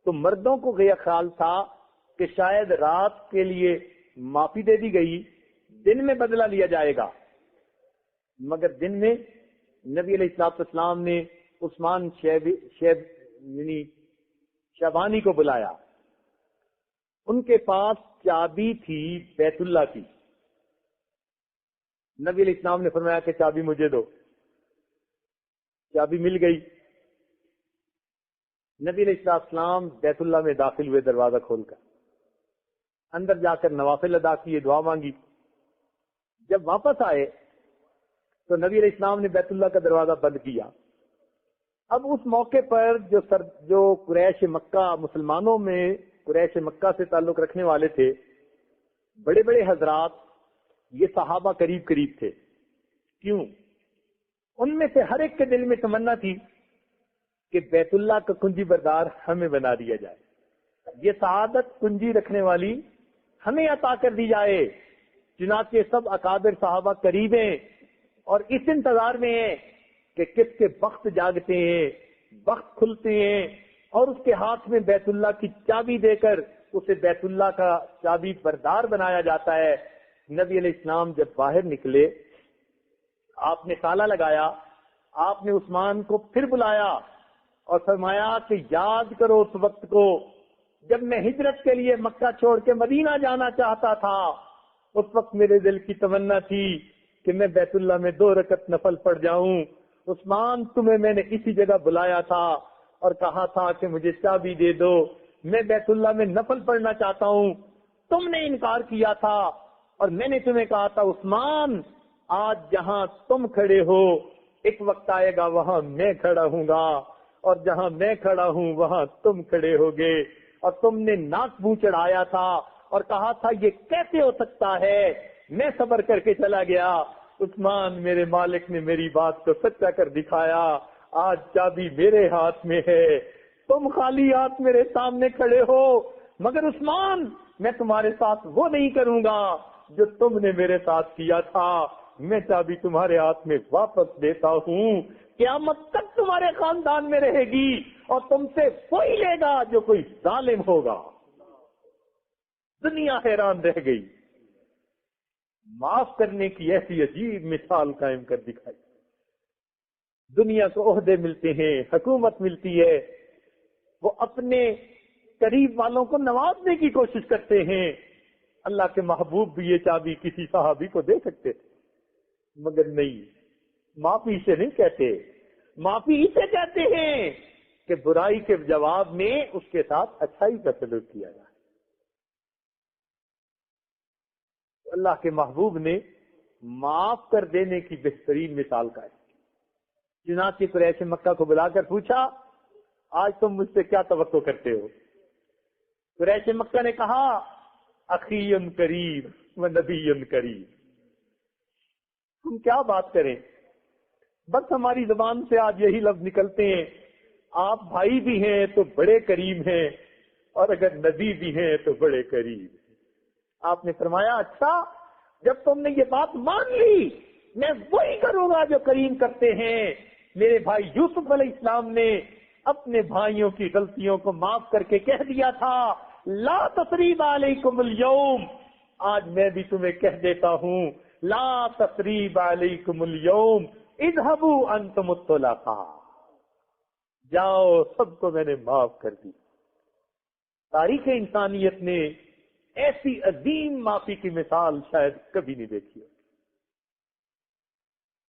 Speaker 1: تو مردوں کو یہ خیال تھا کہ شاید رات کے لیے معافی دے دی گئی، دن میں بدلہ لیا جائے گا، مگر دن میں نبی علیہ الصلوۃ والسلام نے عثمان شیبانی کو بلایا، ان کے پاس چابی تھی بیت اللہ کی۔ نبی علیہ السلام نے فرمایا کہ چابی مجھے دو، چابی مل گئی۔ نبی علیہ السلام بیت اللہ میں داخل ہوئے دروازہ کھول کر، اندر جا کر نوافل ادا کیے، دعا مانگی۔ جب واپس آئے تو نبی علیہ السلام نے بیت اللہ کا دروازہ بند کیا۔ اب اس موقع پر جو قریش مکہ، مسلمانوں میں قریش مکہ سے تعلق رکھنے والے تھے، بڑے بڑے حضرات، یہ صحابہ قریب قریب تھے۔ کیوں؟ ان میں سے ہر ایک کے دل میں تمنا تھی کہ بیت اللہ کا کنجی بردار ہمیں بنا دیا جائے، یہ سعادت کنجی رکھنے والی ہمیں عطا کر دی جائے۔ چنانچہ سب اکابر صحابہ قریب ہیں اور اس انتظار میں ہیں کہ کس کے بخت جاگتے ہیں، بخت کھلتے ہیں، اور اس کے ہاتھ میں بیت اللہ کی چابی دے کر اسے بیت اللہ کا چابی بردار بنایا جاتا ہے۔ نبی علیہ السلام جب باہر نکلے، آپ نے تالا لگایا، آپ نے عثمان کو پھر بلایا اور فرمایا کہ یاد کرو اس وقت کو جب میں ہجرت کے لیے مکہ چھوڑ کے مدینہ جانا چاہتا تھا، اس وقت میرے دل کی تمنا تھی کہ میں بیت اللہ میں 2 رکعت نفل پڑھ جاؤں۔ عثمان، تمہیں میں نے اسی جگہ بلایا تھا اور کہا تھا کہ مجھے چابی دے دو، میں بیت اللہ میں نفل پڑھنا چاہتا ہوں، تم نے انکار کیا تھا، اور میں نے تمہیں کہا تھا عثمان آج جہاں تم کھڑے ہو ایک وقت آئے گا وہاں میں کھڑا ہوں گا، اور جہاں میں کھڑا ہوں وہاں تم کھڑے ہوگے۔ اور تم نے ناک منہ چڑھایا تھا اور کہا تھا یہ کیسے ہو سکتا ہے،
Speaker 2: میں صبر کر کے چلا گیا. عثمان میرے مالک نے میری بات کو سچا کر دکھایا. آج چابی میرے ہاتھ میں ہے, تم خالی ہاتھ میرے سامنے کھڑے ہو, مگر عثمان میں تمہارے ساتھ وہ نہیں کروں گا جو تم نے میرے ساتھ کیا تھا. میں چابی تمہارے ہاتھ میں واپس دیتا ہوں, قیامت تک تمہارے خاندان میں رہے گی اور تم سے وہی لے گا جو کوئی ظالم ہوگا. دنیا حیران رہ گئی. معاف کرنے کی ایسی عجیب مثال قائم کر دکھائی. دنیا کو عہدے ملتے ہیں, حکومت ملتی ہے, وہ اپنے قریب والوں کو نوازنے کی کوشش کرتے ہیں. اللہ کے محبوب بھی یہ چابی کسی صحابی کو دے سکتے تھے, مگر نہیں, معافی سے نہیں کہتے. معافی اسے کہتے ہیں کہ برائی کے جواب میں اس کے ساتھ اچھائی کا سلوک کیا جائے. اللہ کے محبوب نے معاف کر دینے کی بہترین مثال کا ہے. چنانچہ قریش مکہ کو بلا کر پوچھا, آج تم مجھ سے کیا توقع کرتے ہو؟ قریش مکہ نے کہا, اخی کریم و نبی کریم. ہم کیا بات کریں, بس ہماری زبان سے آج یہی لفظ نکلتے ہیں, آپ بھائی بھی ہیں تو بڑے کریم ہیں, اور اگر نبی بھی ہیں تو بڑے کریم. آپ نے فرمایا, اچھا جب تم نے یہ بات مان لی, میں وہی کروں گا جو کریم کرتے ہیں. میرے بھائی یوسف علیہ السلام نے اپنے بھائیوں کی غلطیوں کو معاف کر کے کہہ دیا تھا, لا تثریب علیکم اليوم. آج میں بھی تمہیں کہہ دیتا ہوں, لا تثریب علیکم اليوم اذهبوا انتم الطلقاء. جاؤ, سب کو میں نے معاف کر دی. تاریخ انسانیت نے ایسی عظیم معافی کی مثال شاید کبھی نہیں دیکھی.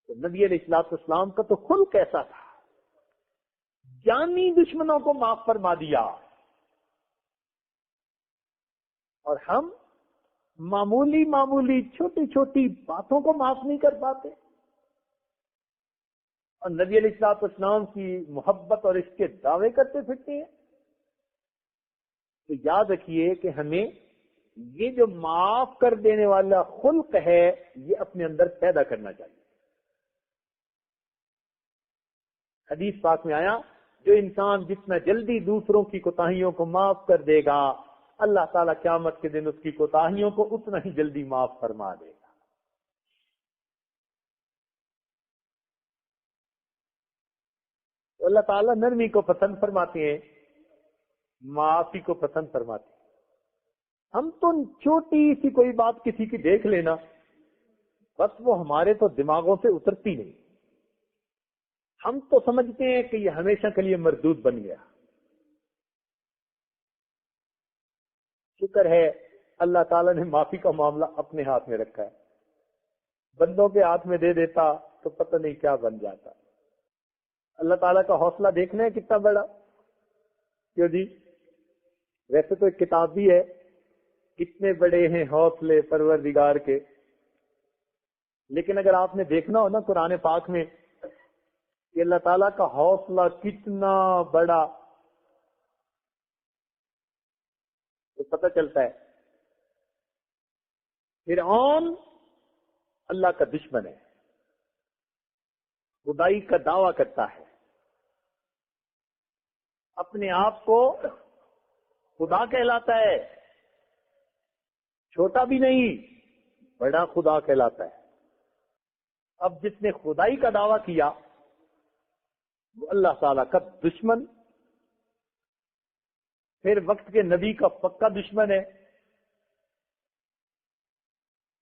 Speaker 2: تو نبی علیہ الصلوۃ والسلام کا تو خلق ایسا تھا, جانی دشمنوں کو معاف فرما دیا. اور ہم معمولی معمولی چھوٹی چھوٹی باتوں کو معاف نہیں کر پاتے, اور نبی علیہ الصلوۃ والسلام کی محبت اور اس کے دعوے کرتے پھرتے ہیں. تو یاد رکھیے کہ ہمیں یہ جو معاف کر دینے والا خلق ہے, یہ اپنے اندر پیدا کرنا چاہیے. حدیث پاک میں آیا, جو انسان جتنا جلدی دوسروں کی کوتاہیوں کو معاف کر دے گا, اللہ تعالیٰ قیامت کے دن اس کی کوتاہیوں کو اتنا ہی جلدی معاف فرما دے گا. تو اللہ تعالیٰ نرمی کو پسند فرماتے ہیں, معافی کو پسند فرماتے ہیں. ہم تو چھوٹی سی کوئی بات کسی کی دیکھ لینا, بس وہ ہمارے تو دماغوں سے اترتی نہیں. ہم تو سمجھتے ہیں کہ یہ ہمیشہ کے لیے مردود بن گیا. شکر ہے اللہ تعالیٰ نے معافی کا معاملہ اپنے ہاتھ میں رکھا ہے. بندوں کے ہاتھ میں دے دیتا تو پتہ نہیں کیا بن جاتا. اللہ تعالیٰ کا حوصلہ دیکھنا ہے کتنا بڑا. کیوں جی, ویسے تو ایک کتاب بھی ہے, کتنے بڑے ہیں حوصلے پروردگار کے, لیکن اگر آپ نے دیکھنا ہو نا قرآن پاک میں کہ اللہ تعالیٰ کا حوصلہ کتنا بڑا, تو پتہ چلتا ہے فرعون اللہ کا دشمن ہے, خدائی کا دعویٰ کرتا ہے, اپنے آپ کو خدا کہلاتا ہے, چھوٹا بھی نہیں بڑا خدا کہلاتا ہے. اب جس نے خدائی کا دعویٰ کیا وہ اللہ تعالیٰ کا دشمن, پھر وقت کے نبی کا پکا دشمن ہے.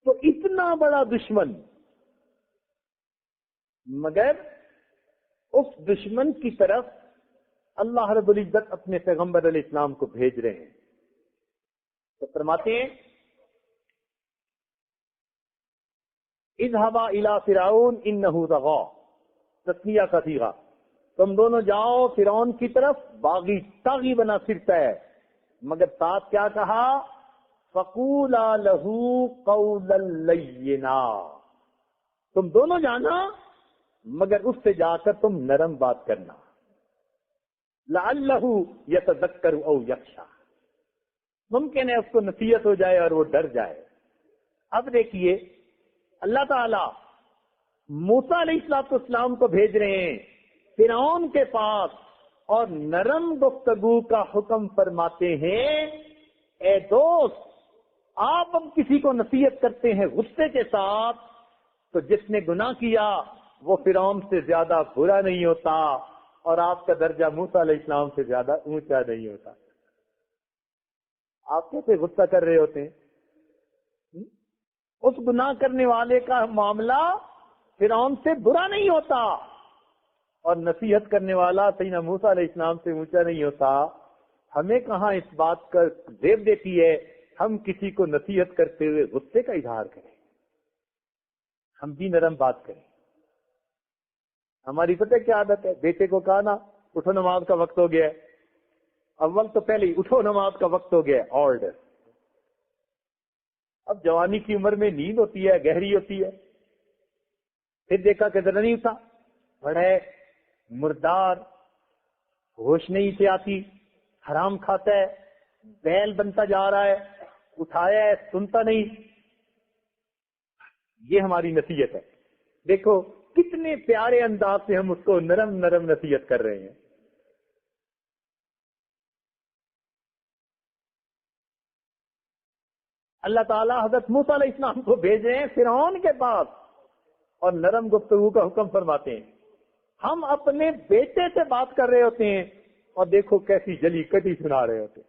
Speaker 2: تو اتنا بڑا دشمن, مگر اس دشمن کی طرف اللہ رب العزت اپنے پیغمبر علیہ السلام کو بھیج رہے ہیں. تو فرماتے ہیں, اذهبا الى فرعون انه طغى, تسمیہ کا صیغہ, تم دونوں جاؤ فرعون کی طرف, باغی طاغی بنا پھرتا ہے. مگر ساتھ کیا کہا, فقولا له قولا لینا, تم دونوں جانا مگر اس سے جا کر تم نرم بات کرنا. لعلہ یتذکر او یخشی, ممکن ہے اس کو نصیحت ہو جائے اور وہ ڈر جائے. اب دیکھیے اللہ تعالی موسیٰ علیہ السلام کو بھیج رہے ہیں فرعون کے پاس اور نرم گفتگو کا حکم فرماتے ہیں، اے دوست آپ اب کسی کو نصیحت کرتے ہیں غصے کے ساتھ تو جس نے گناہ کیا وہ فرعون سے زیادہ برا نہیں ہوتا اور آپ کا درجہ موسیٰ علیہ السلام سے زیادہ اونچا نہیں ہوتا۔ آپ کیسے غصہ کر رہے ہوتے ہیں؟ اس گناہ کرنے والے کا معاملہ فرعون سے برا نہیں ہوتا اور نصیحت کرنے والا سیدنا موسیٰ علیہ السلام سے اونچا نہیں ہوتا۔ ہمیں کہاں اس بات کا زیب دیتی ہے ہم کسی کو نصیحت کرتے ہوئے غصے کا اظہار کریں، ہم بھی نرم بات کریں۔ ہماری پتہ کیا عادت ہے، بیٹے کو کہا نا اٹھو نماز کا وقت ہو گیا ہے، اول تو پہلے ہی اٹھو نماز کا وقت ہو گیا ہے، آرڈر۔ اب جوانی کی عمر میں نیند ہوتی ہے، گہری ہوتی ہے، پھر دیکھا کہ ذرا نہیں اٹھا، بڑا ہے مردار، ہوش نہیں سے آتی، حرام کھاتا ہے، بیل بنتا جا رہا ہے، اٹھایا ہے سنتا نہیں، یہ ہماری نصیحت ہے۔ دیکھو کتنے پیارے انداز سے ہم اس کو نرم نرم نصیحت کر رہے ہیں۔ اللہ تعالیٰ حضرت موسیٰ علیہ السلام کو بھیجے ہیں فرعون کے پاس اور نرم گفتگو کا حکم فرماتے ہیں۔ ہم اپنے بیٹے سے بات کر رہے ہوتے ہیں اور دیکھو کیسی جلی کٹی سنا رہے ہوتے ہیں۔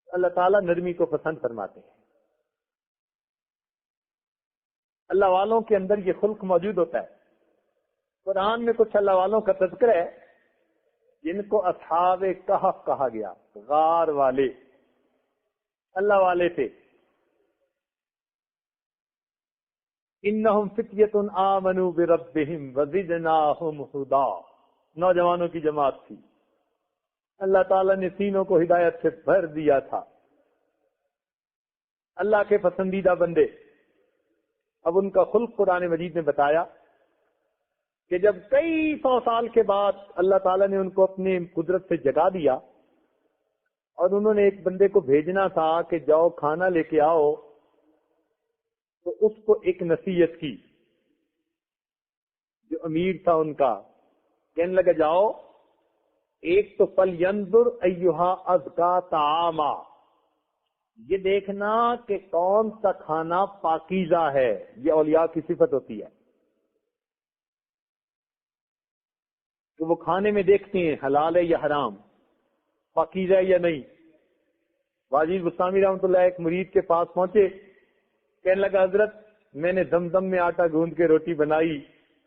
Speaker 2: اللہ تعالیٰ نرمی کو پسند فرماتے ہیں۔ اللہ والوں کے اندر یہ خلق موجود ہوتا ہے۔ قرآن میں کچھ اللہ والوں کا تذکرہ ہے جن کو اصحاب کہف کہا گیا، غار والے، اللہ والے تھے۔ انہم فتیۃ آمنوا بربہم وزدناہم ہدی، نوجوانوں کی جماعت تھی، اللہ تعالیٰ نے سینوں کو ہدایت سے بھر دیا تھا، اللہ کے پسندیدہ بندے۔ اب ان کا خلق قرآن مجید نے بتایا کہ جب کئی سو سال کے بعد اللہ تعالیٰ نے ان کو اپنی قدرت سے جگا دیا اور انہوں نے ایک بندے کو بھیجنا تھا کہ جاؤ کھانا لے کے آؤ، تو اس کو ایک نصیحت کی۔ جو امیر تھا ان کا کہنے لگا جاؤ ایک تو فَلْيَنْظُرْ أَيُّهَا أَزْكَىٰ طَعَامًا، یہ دیکھنا کہ کون سا کھانا پاکیزہ ہے، یہ اولیاء کی صفت ہوتی ہے کہ وہ کھانے میں دیکھتے ہیں حلال ہے یا حرام، پاکیزہ ہے یا نہیں۔ واجد بستامی رحمۃ اللہ ایک مرید کے پاس پہنچے، کہنے لگا حضرت میں نے دم میں آٹا گوندھ کے روٹی بنائی،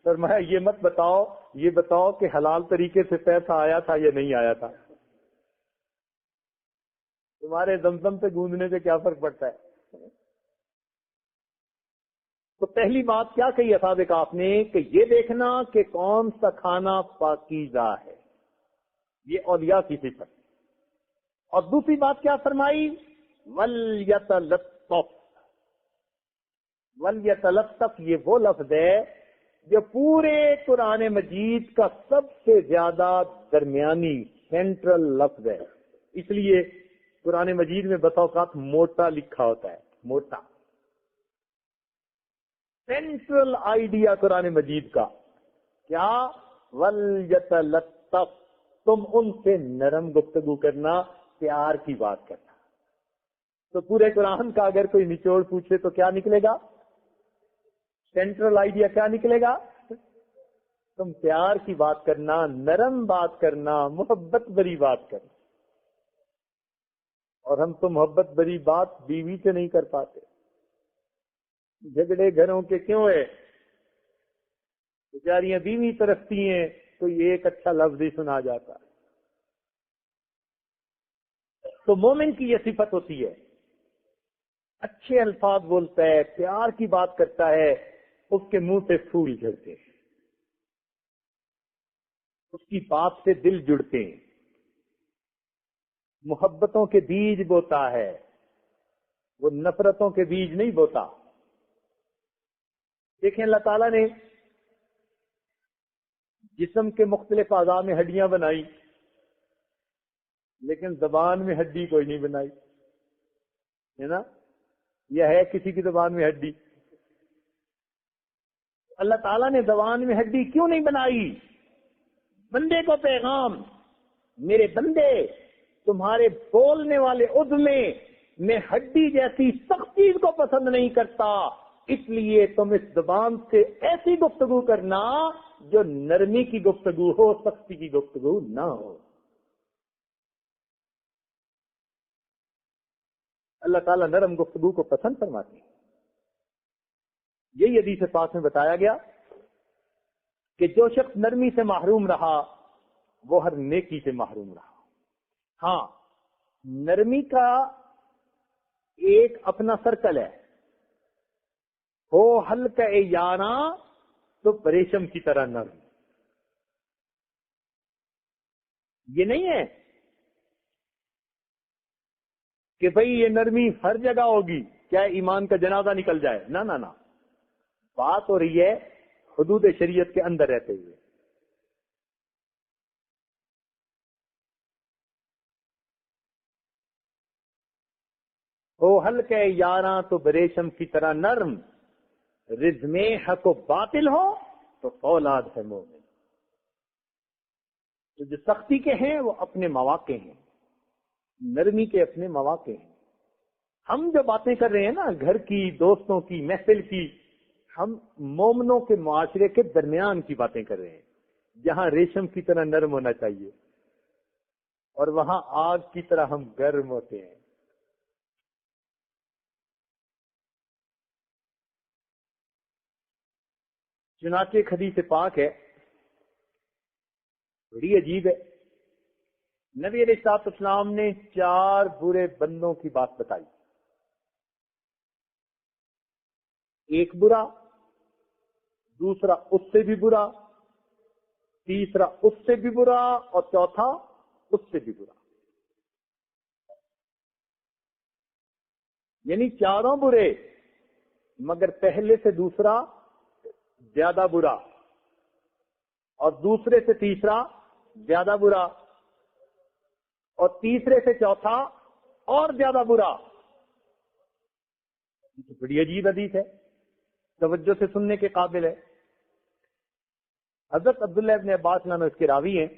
Speaker 2: فرمایا یہ مت بتاؤ، یہ بتاؤ کہ حلال طریقے سے پیسہ آیا تھا یا نہیں آیا تھا۔ تمہارے دم سے گوندھنے سے کیا فرق پڑتا ہے؟ تو پہلی بات کیا کہی اصحاب کہف نے کہ یہ دیکھنا کہ کون سا کھانا پاکیزہ ہے، یہ اولیاء کی صفت۔ اور دوسری بات کیا فرمائی؟ وَلْيَتَلَطَّفْ، وَلْيَتَلَطَّفْ یہ وہ لفظ ہے جو پورے قرآن مجید کا سب سے زیادہ درمیانی سینٹرل لفظ ہے، اس لیے قرآن مجید میں بسا اوقات موٹا لکھا ہوتا ہے، موٹا سینٹرل آئیڈیا قرآن مجید کا کیا؟ وَلْيَتَلَطَّفْ، تم ان سے نرم گفتگو کرنا، پیار کی بات کرنا۔ تو پورے قرآن کا اگر کوئی نچوڑ پوچھے تو کیا نکلے گا؟ سینٹرل آئیڈیا کیا نکلے گا؟ تم پیار کی بات کرنا، نرم بات کرنا، محبت بری بات کرنا۔ اور ہم تو محبت بری بات بیوی سے نہیں کر پاتے۔ جھگڑے گھروں کے کیوں ہے؟ بیچاریاں بیوی ترستی ہیں تو یہ ایک اچھا لفظ ہی سنا جاتا ہے۔ تو مومن کی یہ صفت ہوتی ہے، اچھے الفاظ بولتا ہے، پیار کی بات کرتا ہے، اس کے منہ سے پھول جھڑتے ہیں، اس کی بات سے دل جڑتے ہیں، محبتوں کے بیج بوتا ہے، وہ نفرتوں کے بیج نہیں بوتا۔ دیکھیں اللہ تعالیٰ نے جسم کے مختلف اعضاء میں ہڈیاں بنائی، لیکن زبان میں ہڈی کوئی نہیں بنائی۔ ہے نا، یہ ہے کسی کی زبان میں ہڈی. اللہ تعالیٰ نے زبان میں ہڈی کیوں نہیں بنائی؟ بندے کو پیغام، میرے بندے تمہارے بولنے والے عضو میں ہڈی جیسی سخت چیز کو پسند نہیں کرتا، اس لیے تم اس زبان سے ایسی گفتگو کرنا جو نرمی کی گفتگو ہو، سختی کی گفتگو نہ ہو. اللہ تعالیٰ نرم گفتگو کو پسند فرماتے ہیں. یہی حدیث پاک میں بتایا گیا کہ جو شخص نرمی سے محروم رہا وہ ہر نیکی سے محروم رہا. ہاں، نرمی کا ایک اپنا سرکل ہے. ہو ہلکا یاراں تو ریشم کی طرح نرم. یہ نہیں ہے کہ بھئی یہ نرمی ہر جگہ ہوگی کیا ایمان کا جنازہ نکل جائے. نہ نہ نہ، بات ہو رہی ہے حدود شریعت کے اندر رہتے ہوئے. ہو ہلکے یاراں تو بریشم کی طرح نرم، رزم حق و باطل ہو تو فولاد ہے مومن. تو جو سختی کے ہیں وہ اپنے مواقع ہیں، نرمی کے اپنے مواقع ہیں. ہم جو باتیں کر رہے ہیں نا گھر کی، دوستوں کی، محفل کی، ہم مومنوں کے معاشرے کے درمیان کی باتیں کر رہے ہیں جہاں ریشم کی طرح نرم ہونا چاہیے اور وہاں آگ کی طرح ہم گرم ہوتے ہیں. چنانچہ ایک حدیث پاک ہے بڑی عجیب ہے. نبی علیہ الصلوۃ والسلام نے 4 برے بندوں کی بات بتائی. ایک برا، دوسرا اس سے بھی برا، تیسرا اس سے بھی برا اور چوتھا اس سے بھی برا. یعنی چاروں برے مگر پہلے سے دوسرا زیادہ برا اور دوسرے سے تیسرا زیادہ برا اور تیسرے سے چوتھا اور زیادہ برا. یہ تو بڑی عجیب حدیث ہے، توجہ سے سننے کے قابل ہے. حضرت عبداللہ ابن عباس نام اس کے راوی ہیں،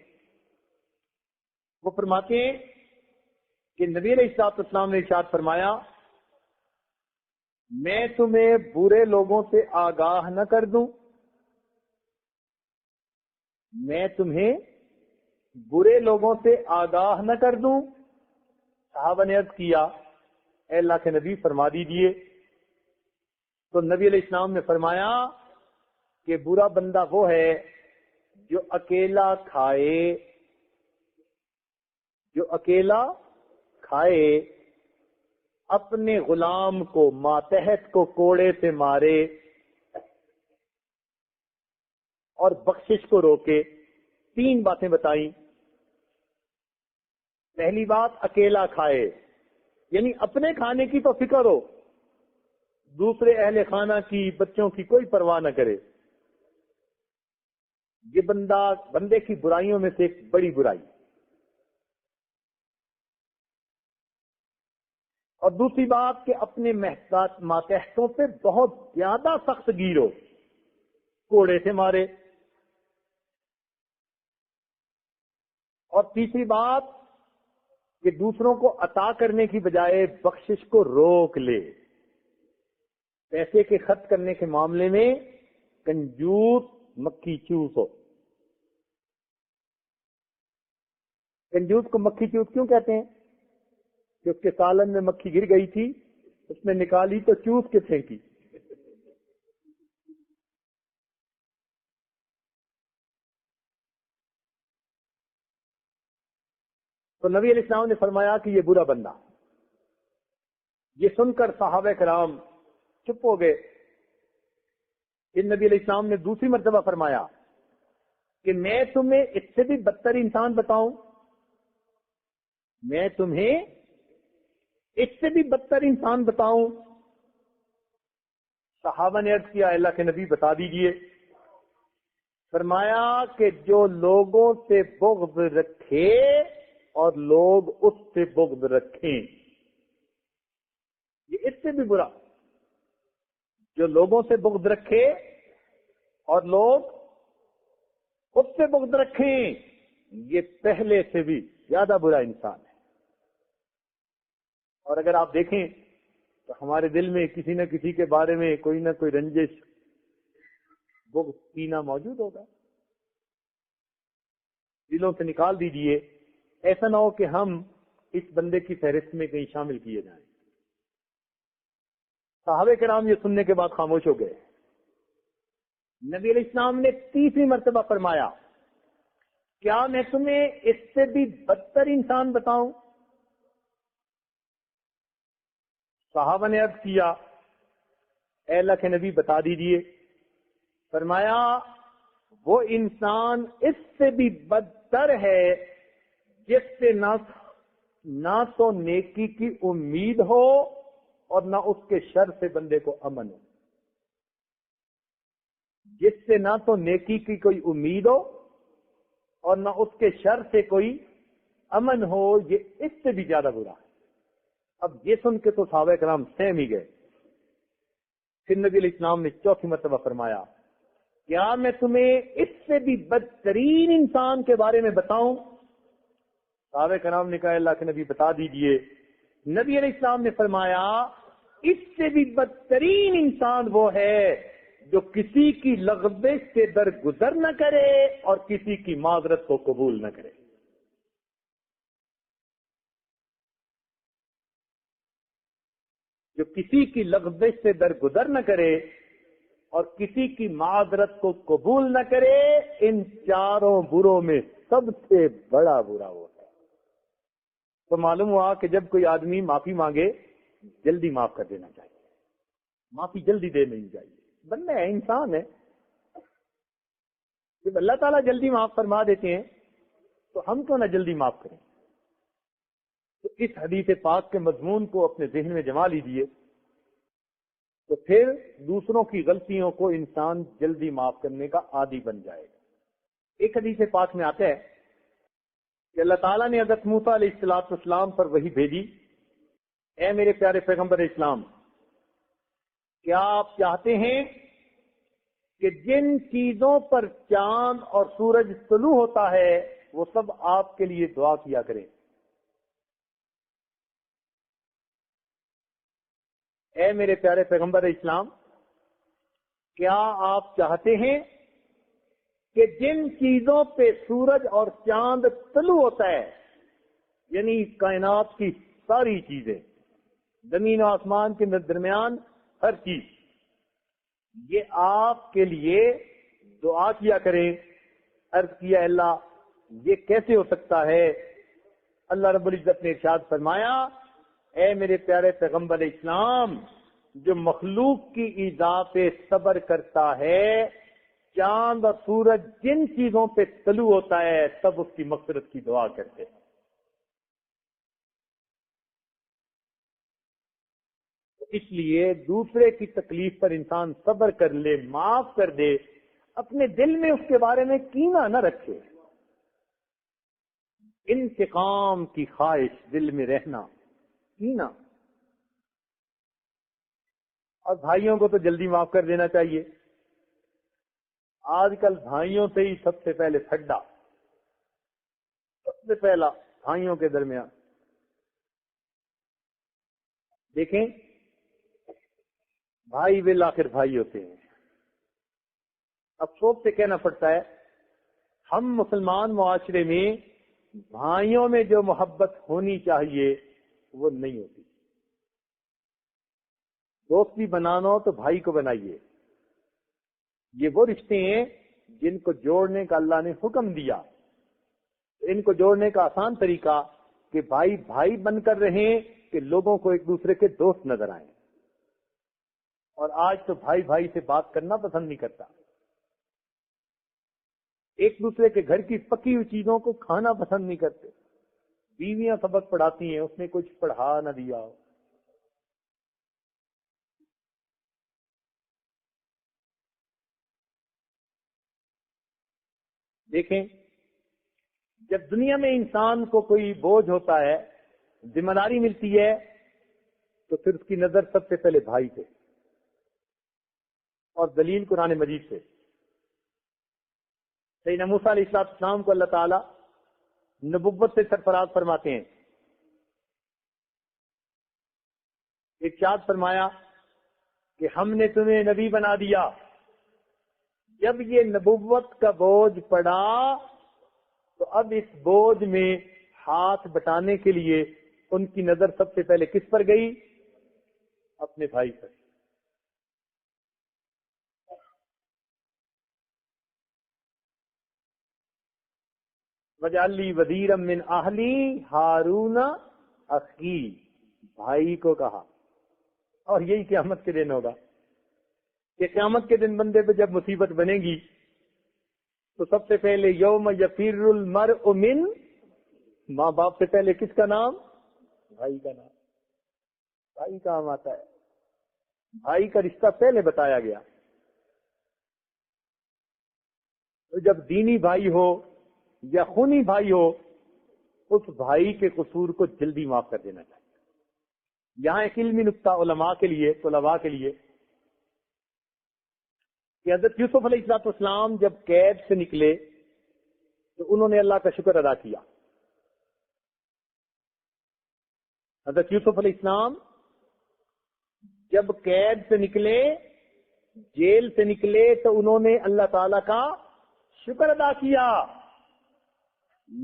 Speaker 2: وہ فرماتے ہیں کہ نبی علیہ الصلوۃ والسلام نے ارشاد فرمایا میں تمہیں برے لوگوں سے آگاہ نہ کر دوں، میں تمہیں برے لوگوں سے آگاہ نہ کر دوں. صحابہ نے عرض کیا اے اللہ کے نبی فرما دیجئے. تو نبی علیہ السلام نے فرمایا کہ برا بندہ وہ ہے جو اکیلا کھائے اپنے غلام کو ماتحت کو کوڑے سے مارے اور بخشش کو روکے. 3 باتیں بتائیں. پہلی بات اکیلا کھائے، یعنی اپنے کھانے کی تو فکر ہو، دوسرے اہل خانہ کی، بچوں کی کوئی پرواہ نہ کرے. یہ بندے کی برائیوں میں سے ایک بڑی برائی. اور دوسری بات کہ اپنے ماتحتوں پہ بہت زیادہ سخت گیر ہو، کوڑے سے مارے. اور تیسری بات کہ دوسروں کو عطا کرنے کی بجائے بخشش کو روک لے. پیسے کے خرچ کرنے کے معاملے میں کنجوس مکھی چوس ہو. کنجوس کو مکھی چوس کیوں کہتے ہیں؟ کہ اس کے سالن میں مکھی گر گئی تھی، اس نے نکالی تو چوس کے پھینکی. تو نبی علیہ السلام نے فرمایا کہ یہ برا بندہ. یہ سن کر صحابہ کرام چپ ہو گئے. پھر نبی علیہ السلام نے دوسری مرتبہ فرمایا کہ میں تمہیں اس سے بھی بدتر انسان بتاؤں، میں تمہیں اس سے بھی بدتر انسان بتاؤں. صحابہ نے عرض کیا اللہ کے نبی بتا دیجئے. فرمایا کہ جو لوگوں سے بغض رکھے اور لوگ اس سے بغض رکھیں. یہ اس سے بھی برا، جو لوگوں سے بغض رکھے اور لوگ اس سے بغض رکھیں، یہ پہلے سے بھی زیادہ برا انسان ہے۔ اور اگر آپ دیکھیں تو ہمارے دل میں کسی نہ کسی کے بارے میں کوئی نہ کوئی رنجش، بغض، کینہ موجود ہوگا، دلوں سے نکال دیجئے، ایسا نہ ہو کہ ہم اس بندے کی فہرست میں کہیں شامل کیے جائیں۔ صحابہ کرام یہ سننے کے بعد خاموش ہو گئے۔ نبی علیہ السلام نے تیسری مرتبہ فرمایا، کیا میں تمہیں اس سے بھی بدتر انسان بتاؤں؟ صحابہ نے عرض کیا، اے اللہ کے نبی بتا دیجئے۔ فرمایا، وہ انسان اس سے بھی بدتر ہے جس سے نہ تو نیکی کی امید ہو اور نہ اس کے شر سے بندے کو امن ہو۔ جس سے نہ تو نیکی کی کوئی امید ہو اور نہ اس کے شر سے کوئی امن ہو، یہ اس سے بھی زیادہ برا ہے۔ اب یہ سن کے تو صحابہ کرام سہم ہی گئے۔ پھر نبی علیہ السلام نے چوتھی مرتبہ فرمایا، کیا میں تمہیں اس سے بھی بدترین انسان کے بارے میں بتاؤں؟ صحابہ کرام نے کہا، اللہ کے نبی بتا دیجئے۔ نبی علیہ السلام نے فرمایا، اس سے بھی بدترین انسان وہ ہے جو کسی کی لغزش سے درگزر نہ کرے اور کسی کی معذرت کو قبول نہ کرے۔ جو کسی کی لغزش سے درگزر نہ کرے اور کسی کی معذرت کو قبول نہ کرے، ان چاروں بروں میں سب سے بڑا برا وہ ہے۔ تو معلوم ہوا کہ جب کوئی آدمی معافی مانگے، جلدی معاف کر دینا چاہیے، معافی جلدی دے نہیں چاہیے۔ بندہ ہے، انسان ہے، جب اللہ تعالیٰ جلدی معاف فرما دیتے ہیں تو ہم کیوں نہ جلدی معاف کریں؟ تو اس حدیث پاک کے مضمون کو اپنے ذہن میں جما لیجیے، تو پھر دوسروں کی غلطیوں کو انسان جلدی معاف کرنے کا عادی بن جائے گا۔ ایک حدیث پاک میں آتا ہے کہ اللہ تعالیٰ نے حضرت موسیٰ علیہ السلام پر وحی بھیجی، اے میرے پیارے پیغمبر اسلام، کیا آپ چاہتے ہیں کہ جن چیزوں پر چاند اور سورج طلوع ہوتا ہے وہ سب آپ کے لیے دعا کیا کریں؟ اے میرے پیارے پیغمبر اسلام، کیا آپ چاہتے ہیں کہ جن چیزوں پہ سورج اور چاند طلوع ہوتا ہے، یعنی کائنات کی ساری چیزیں، زمین و آسمان کے درمیان ہر چیز، یہ آپ کے لیے دعا کیا کریں؟ عرض کیا، اللہ یہ کیسے ہو سکتا ہے؟ اللہ رب العزت نے ارشاد فرمایا، اے میرے پیارے پیغمبر اسلام، جو مخلوق کی ایذا پہ صبر کرتا ہے، چاند اور سورج جن چیزوں پہ طلوع ہوتا ہے سب اس کی مغفرت کی دعا کرتے ہیں۔ اس لیے دوسرے کی تکلیف پر انسان صبر کر لے، معاف کر دے، اپنے دل میں اس کے بارے میں کینہ نہ رکھے۔ انتقام کی خواہش دل میں رہنا، کینہ، اور بھائیوں کو تو جلدی معاف کر دینا چاہیے۔ آج کل بھائیوں سے ہی سب سے پہلے پھڈا، سب سے پہلا بھائیوں کے درمیان۔ دیکھیں، بھائی بالآخر بھائی ہوتے ہیں۔ افسوس سے کہنا پڑتا ہے، ہم مسلمان معاشرے میں بھائیوں میں جو محبت ہونی چاہیے وہ نہیں ہوتی۔ دوستی بنانا ہو تو بھائی کو بنائیے۔ یہ وہ رشتے ہیں جن کو جوڑنے کا اللہ نے حکم دیا۔ ان کو جوڑنے کا آسان طریقہ کہ بھائی بھائی بن کر رہیں، کہ لوگوں کو ایک دوسرے کے دوست نظر آئیں۔ اور آج تو بھائی بھائی سے بات کرنا پسند نہیں کرتا، ایک دوسرے کے گھر کی پکی ہوئی چیزوں کو کھانا پسند نہیں کرتے۔ بیویاں سبق پڑھاتی ہیں، اس نے کچھ پڑھا نہ دیا ہو۔ دیکھیں، جب دنیا میں انسان کو کوئی بوجھ ہوتا ہے، ذمہ داری ملتی ہے، تو پھر اس کی نظر سب سے پہلے بھائی پہ، اور دلیل قرآن مجید سے۔ سیدنا موسیٰ علیہ السلام کو اللہ تعالیٰ نبوت سے سرفراز فرماتے ہیں۔ ارشاد فرمایا کہ ہم نے تمہیں نبی بنا دیا۔ جب یہ نبوت کا بوجھ پڑا تو اب اس بوجھ میں ہاتھ بٹانے کے لیے ان کی نظر سب سے پہلے کس پر گئی؟ اپنے بھائی پر۔ وَاجْعَل لِّي وَزِيرًا مِّنْ أَهْلِي هَارُونَ أَخِي، بھائی کو کہا۔ اور یہی قیامت کے دن ہوگا کہ قیامت کے دن بندے پہ جب مصیبت بنے گی تو سب سے پہلے یوم یفر المرء من، ماں باپ سے پہلے کس کا نام؟ بھائی کا نام۔ بھائی کام آتا ہے، بھائی کا رشتہ پہلے بتایا گیا۔ تو جب دینی بھائی ہو یا خونی بھائی ہو، اس بھائی کے قصور کو جلدی معاف کر دینا چاہیے۔ یہاں ایک علمی نقطہ علماء کے لیے، طلباء کے لیے، کہ حضرت یوسف علیہ السلام جب قید سے نکلے تو انہوں نے اللہ کا شکر ادا کیا۔ حضرت یوسف علیہ السلام جب قید سے نکلے، جیل سے نکلے، تو انہوں نے اللہ تعالی کا شکر ادا کیا۔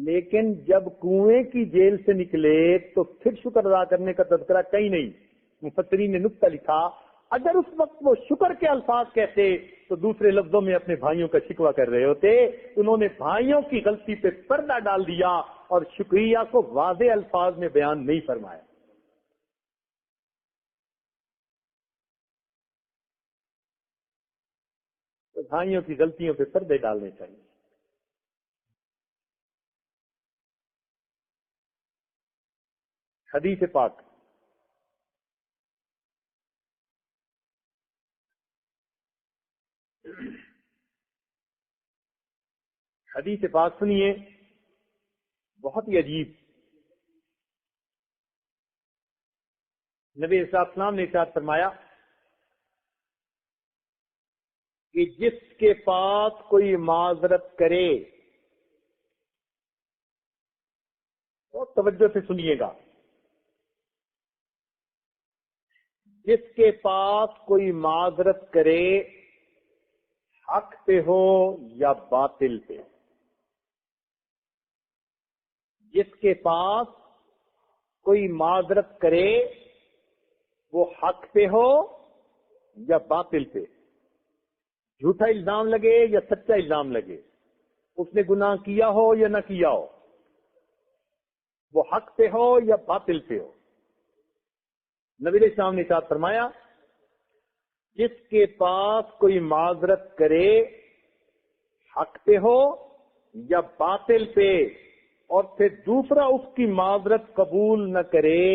Speaker 2: لیکن جب کنویں کی جیل سے نکلے تو پھر شکر ادا کرنے کا تذکرہ کہیں نہیں۔ مفسرین نے نقطہ لکھا، اگر اس وقت وہ شکر کے الفاظ کہتے تو دوسرے لفظوں میں اپنے بھائیوں کا شکوہ کر رہے ہوتے۔ انہوں نے بھائیوں کی غلطی پہ پردہ ڈال دیا اور شکریہ کو واضح الفاظ میں بیان نہیں فرمایا۔ تو بھائیوں کی غلطیوں پہ پردے ڈالنے چاہیے۔ حدیث پاک، حدیث پاک سنیے، بہت ہی عجیب۔ نبی صلی اللہ علیہ وسلم نے ارشاد فرمایا کہ جس کے پاس کوئی معذرت کرے، بہت توجہ سے سنیے گا، جس کے پاس کوئی معذرت کرے، حق پہ ہو یا باطل پہ، جس کے پاس کوئی معذرت کرے وہ حق پہ ہو یا باطل پہ، جھوٹا الزام لگے یا سچا الزام لگے، اس نے گناہ کیا ہو یا نہ کیا ہو، وہ حق پہ ہو یا باطل پہ ہو، نبی علیہ السلام نے ارشاد فرمایا جس کے پاس کوئی معذرت کرے، حق پہ ہو یا باطل پہ، اور پھر دوسرا اس کی معذرت قبول نہ کرے،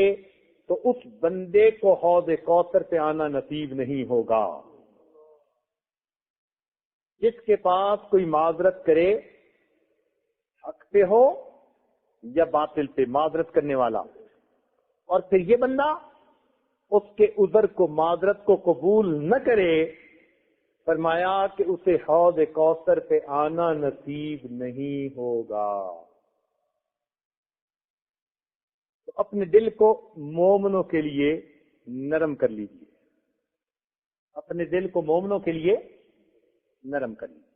Speaker 2: تو اس بندے کو حوض کوثر پہ آنا نصیب نہیں ہوگا۔ جس کے پاس کوئی معذرت کرے، حق پہ ہو یا باطل پہ، معذرت کرنے والا، اور پھر یہ بندہ اس کے عذر کو، معذرت کو قبول نہ کرے، فرمایا کہ اسے حوض کوثر پہ آنا نصیب نہیں ہوگا۔ تو اپنے دل کو مومنوں کے لیے نرم کر لیجیے، اپنے دل کو مومنوں کے لیے نرم کر لیجیے،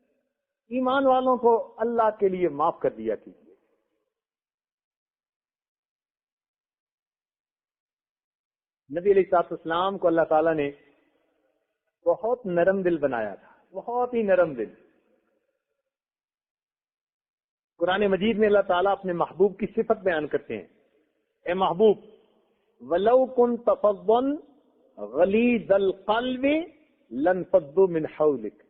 Speaker 2: ایمان والوں کو اللہ کے لیے معاف کر دیا کیجیے۔ نبی علیہ السلام کو اللہ تعالیٰ نے بہت نرم دل بنایا تھا، بہت ہی نرم دل۔ قرآن مجید میں اللہ تعالیٰ اپنے محبوب کی صفت بیان کرتے ہیں، اے محبوب وَلَوْ كُنْتَ فَظًّا غَلِيظَ الْقَلْبِ لَانفَضُّوا مِنْ حَوْلِكَ،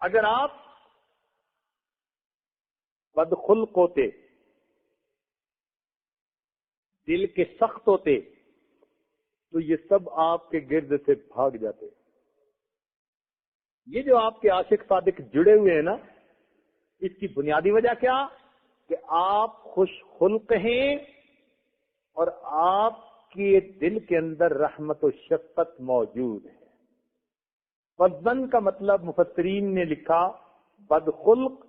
Speaker 2: اگر آپ بدخلق ہوتے، دل کے سخت ہوتے، تو یہ سب آپ کے گرد سے بھاگ جاتے۔ یہ جو آپ کے عاشق صادق جڑے ہوئے ہیں نا، اس کی بنیادی وجہ کیا؟ کہ آپ خوش خلق ہیں اور آپ کے دل کے اندر رحمت و شفقت موجود ہے. فضن کا مطلب مفسرین نے لکھا بد خلق،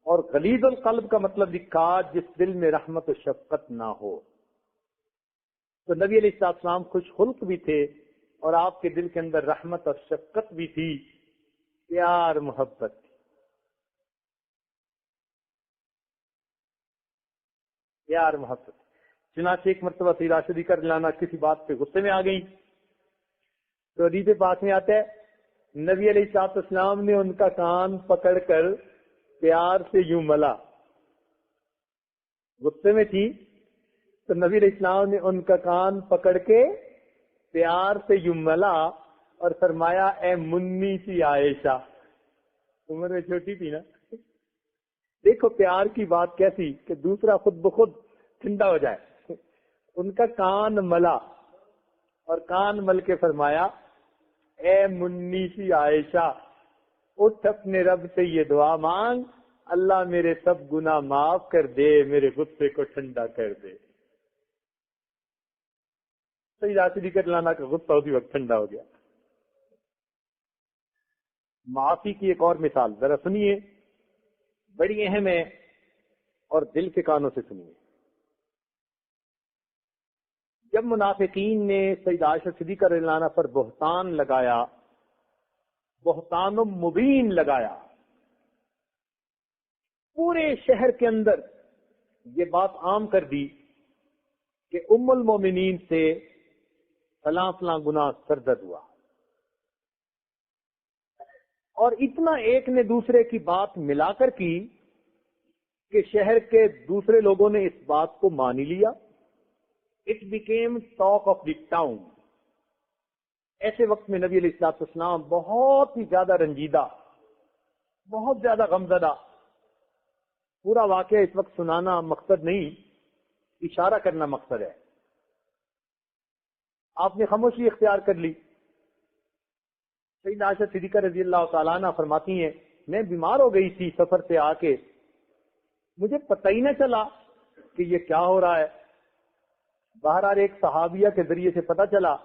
Speaker 2: اور غلیظ القلب کا مطلب لکھا جس دل میں رحمت و شفقت نہ ہو. تو نبی علیہ السلام خوش خلق بھی تھے اور آپ کے دل کے اندر رحمت اور شفقت بھی تھی، پیار محبت تھی. پیار محبت. چنانچہ ایک مرتبہ سیدہ صدیقہ رضی اللہ عنہا کسی بات پہ غصے میں آ گئی تو حدیث پاک میں آتا ہے نبی علیہ السلام نے ان کا کان پکڑ کر پیار سے یوں ملا. غصے میں تھی تو نبی علیہ السلام نے ان کا کان پکڑ کے پیار سے یوں ملا اور فرمایا اے منی سی عائشہ. عمر میں چھوٹی تھی نا. دیکھو پیار کی بات کیسی کہ دوسرا خود بخود ٹھنڈا ہو جائے. ان کا کان ملا اور کان مل کے فرمایا اے منی سی عائشہ اٹھ اپنے رب سے یہ دعا مانگ اللہ میرے سب گناہ معاف کر دے، میرے غصے کو ٹھنڈا کر دے. سیدہ صدیقہ رضی اللہ عنہا کا غصہ اسی وقت ٹھنڈا ہو گیا. معافی کی ایک اور مثال ذرا سنیے، بڑی اہم ہے اور دل کے کانوں سے سنیے. جب منافقین نے سیدہ عائشہ صدیقہ رضی اللہ عنہا پر بہتان لگایا، بہتان مبین لگایا، پورے شہر کے اندر یہ بات عام کر دی کہ ام المومنین سے فلاں فلاں گناہ سرزد ہوا، اور اتنا ایک نے دوسرے کی بات ملا کر کی کہ شہر کے دوسرے لوگوں نے اس بات کو مان لیا. It became talk of the town. ایسے وقت میں نبی علیہ السلام بہت ہی زیادہ رنجیدہ، بہت زیادہ غمزدہ. پورا واقعہ اس وقت سنانا مقصد نہیں، اشارہ کرنا مقصد ہے. آپ نے خاموشی اختیار کر لی. سیدہ عائشہ صدیقہ رضی اللہ تعالیٰ عنہ فرماتی ہیں میں بیمار ہو گئی تھی سفر سے آ کے، مجھے پتہ ہی نہ چلا کہ یہ کیا ہو رہا ہے. بہرحال ایک صحابیہ کے ذریعے سے پتہ چلا.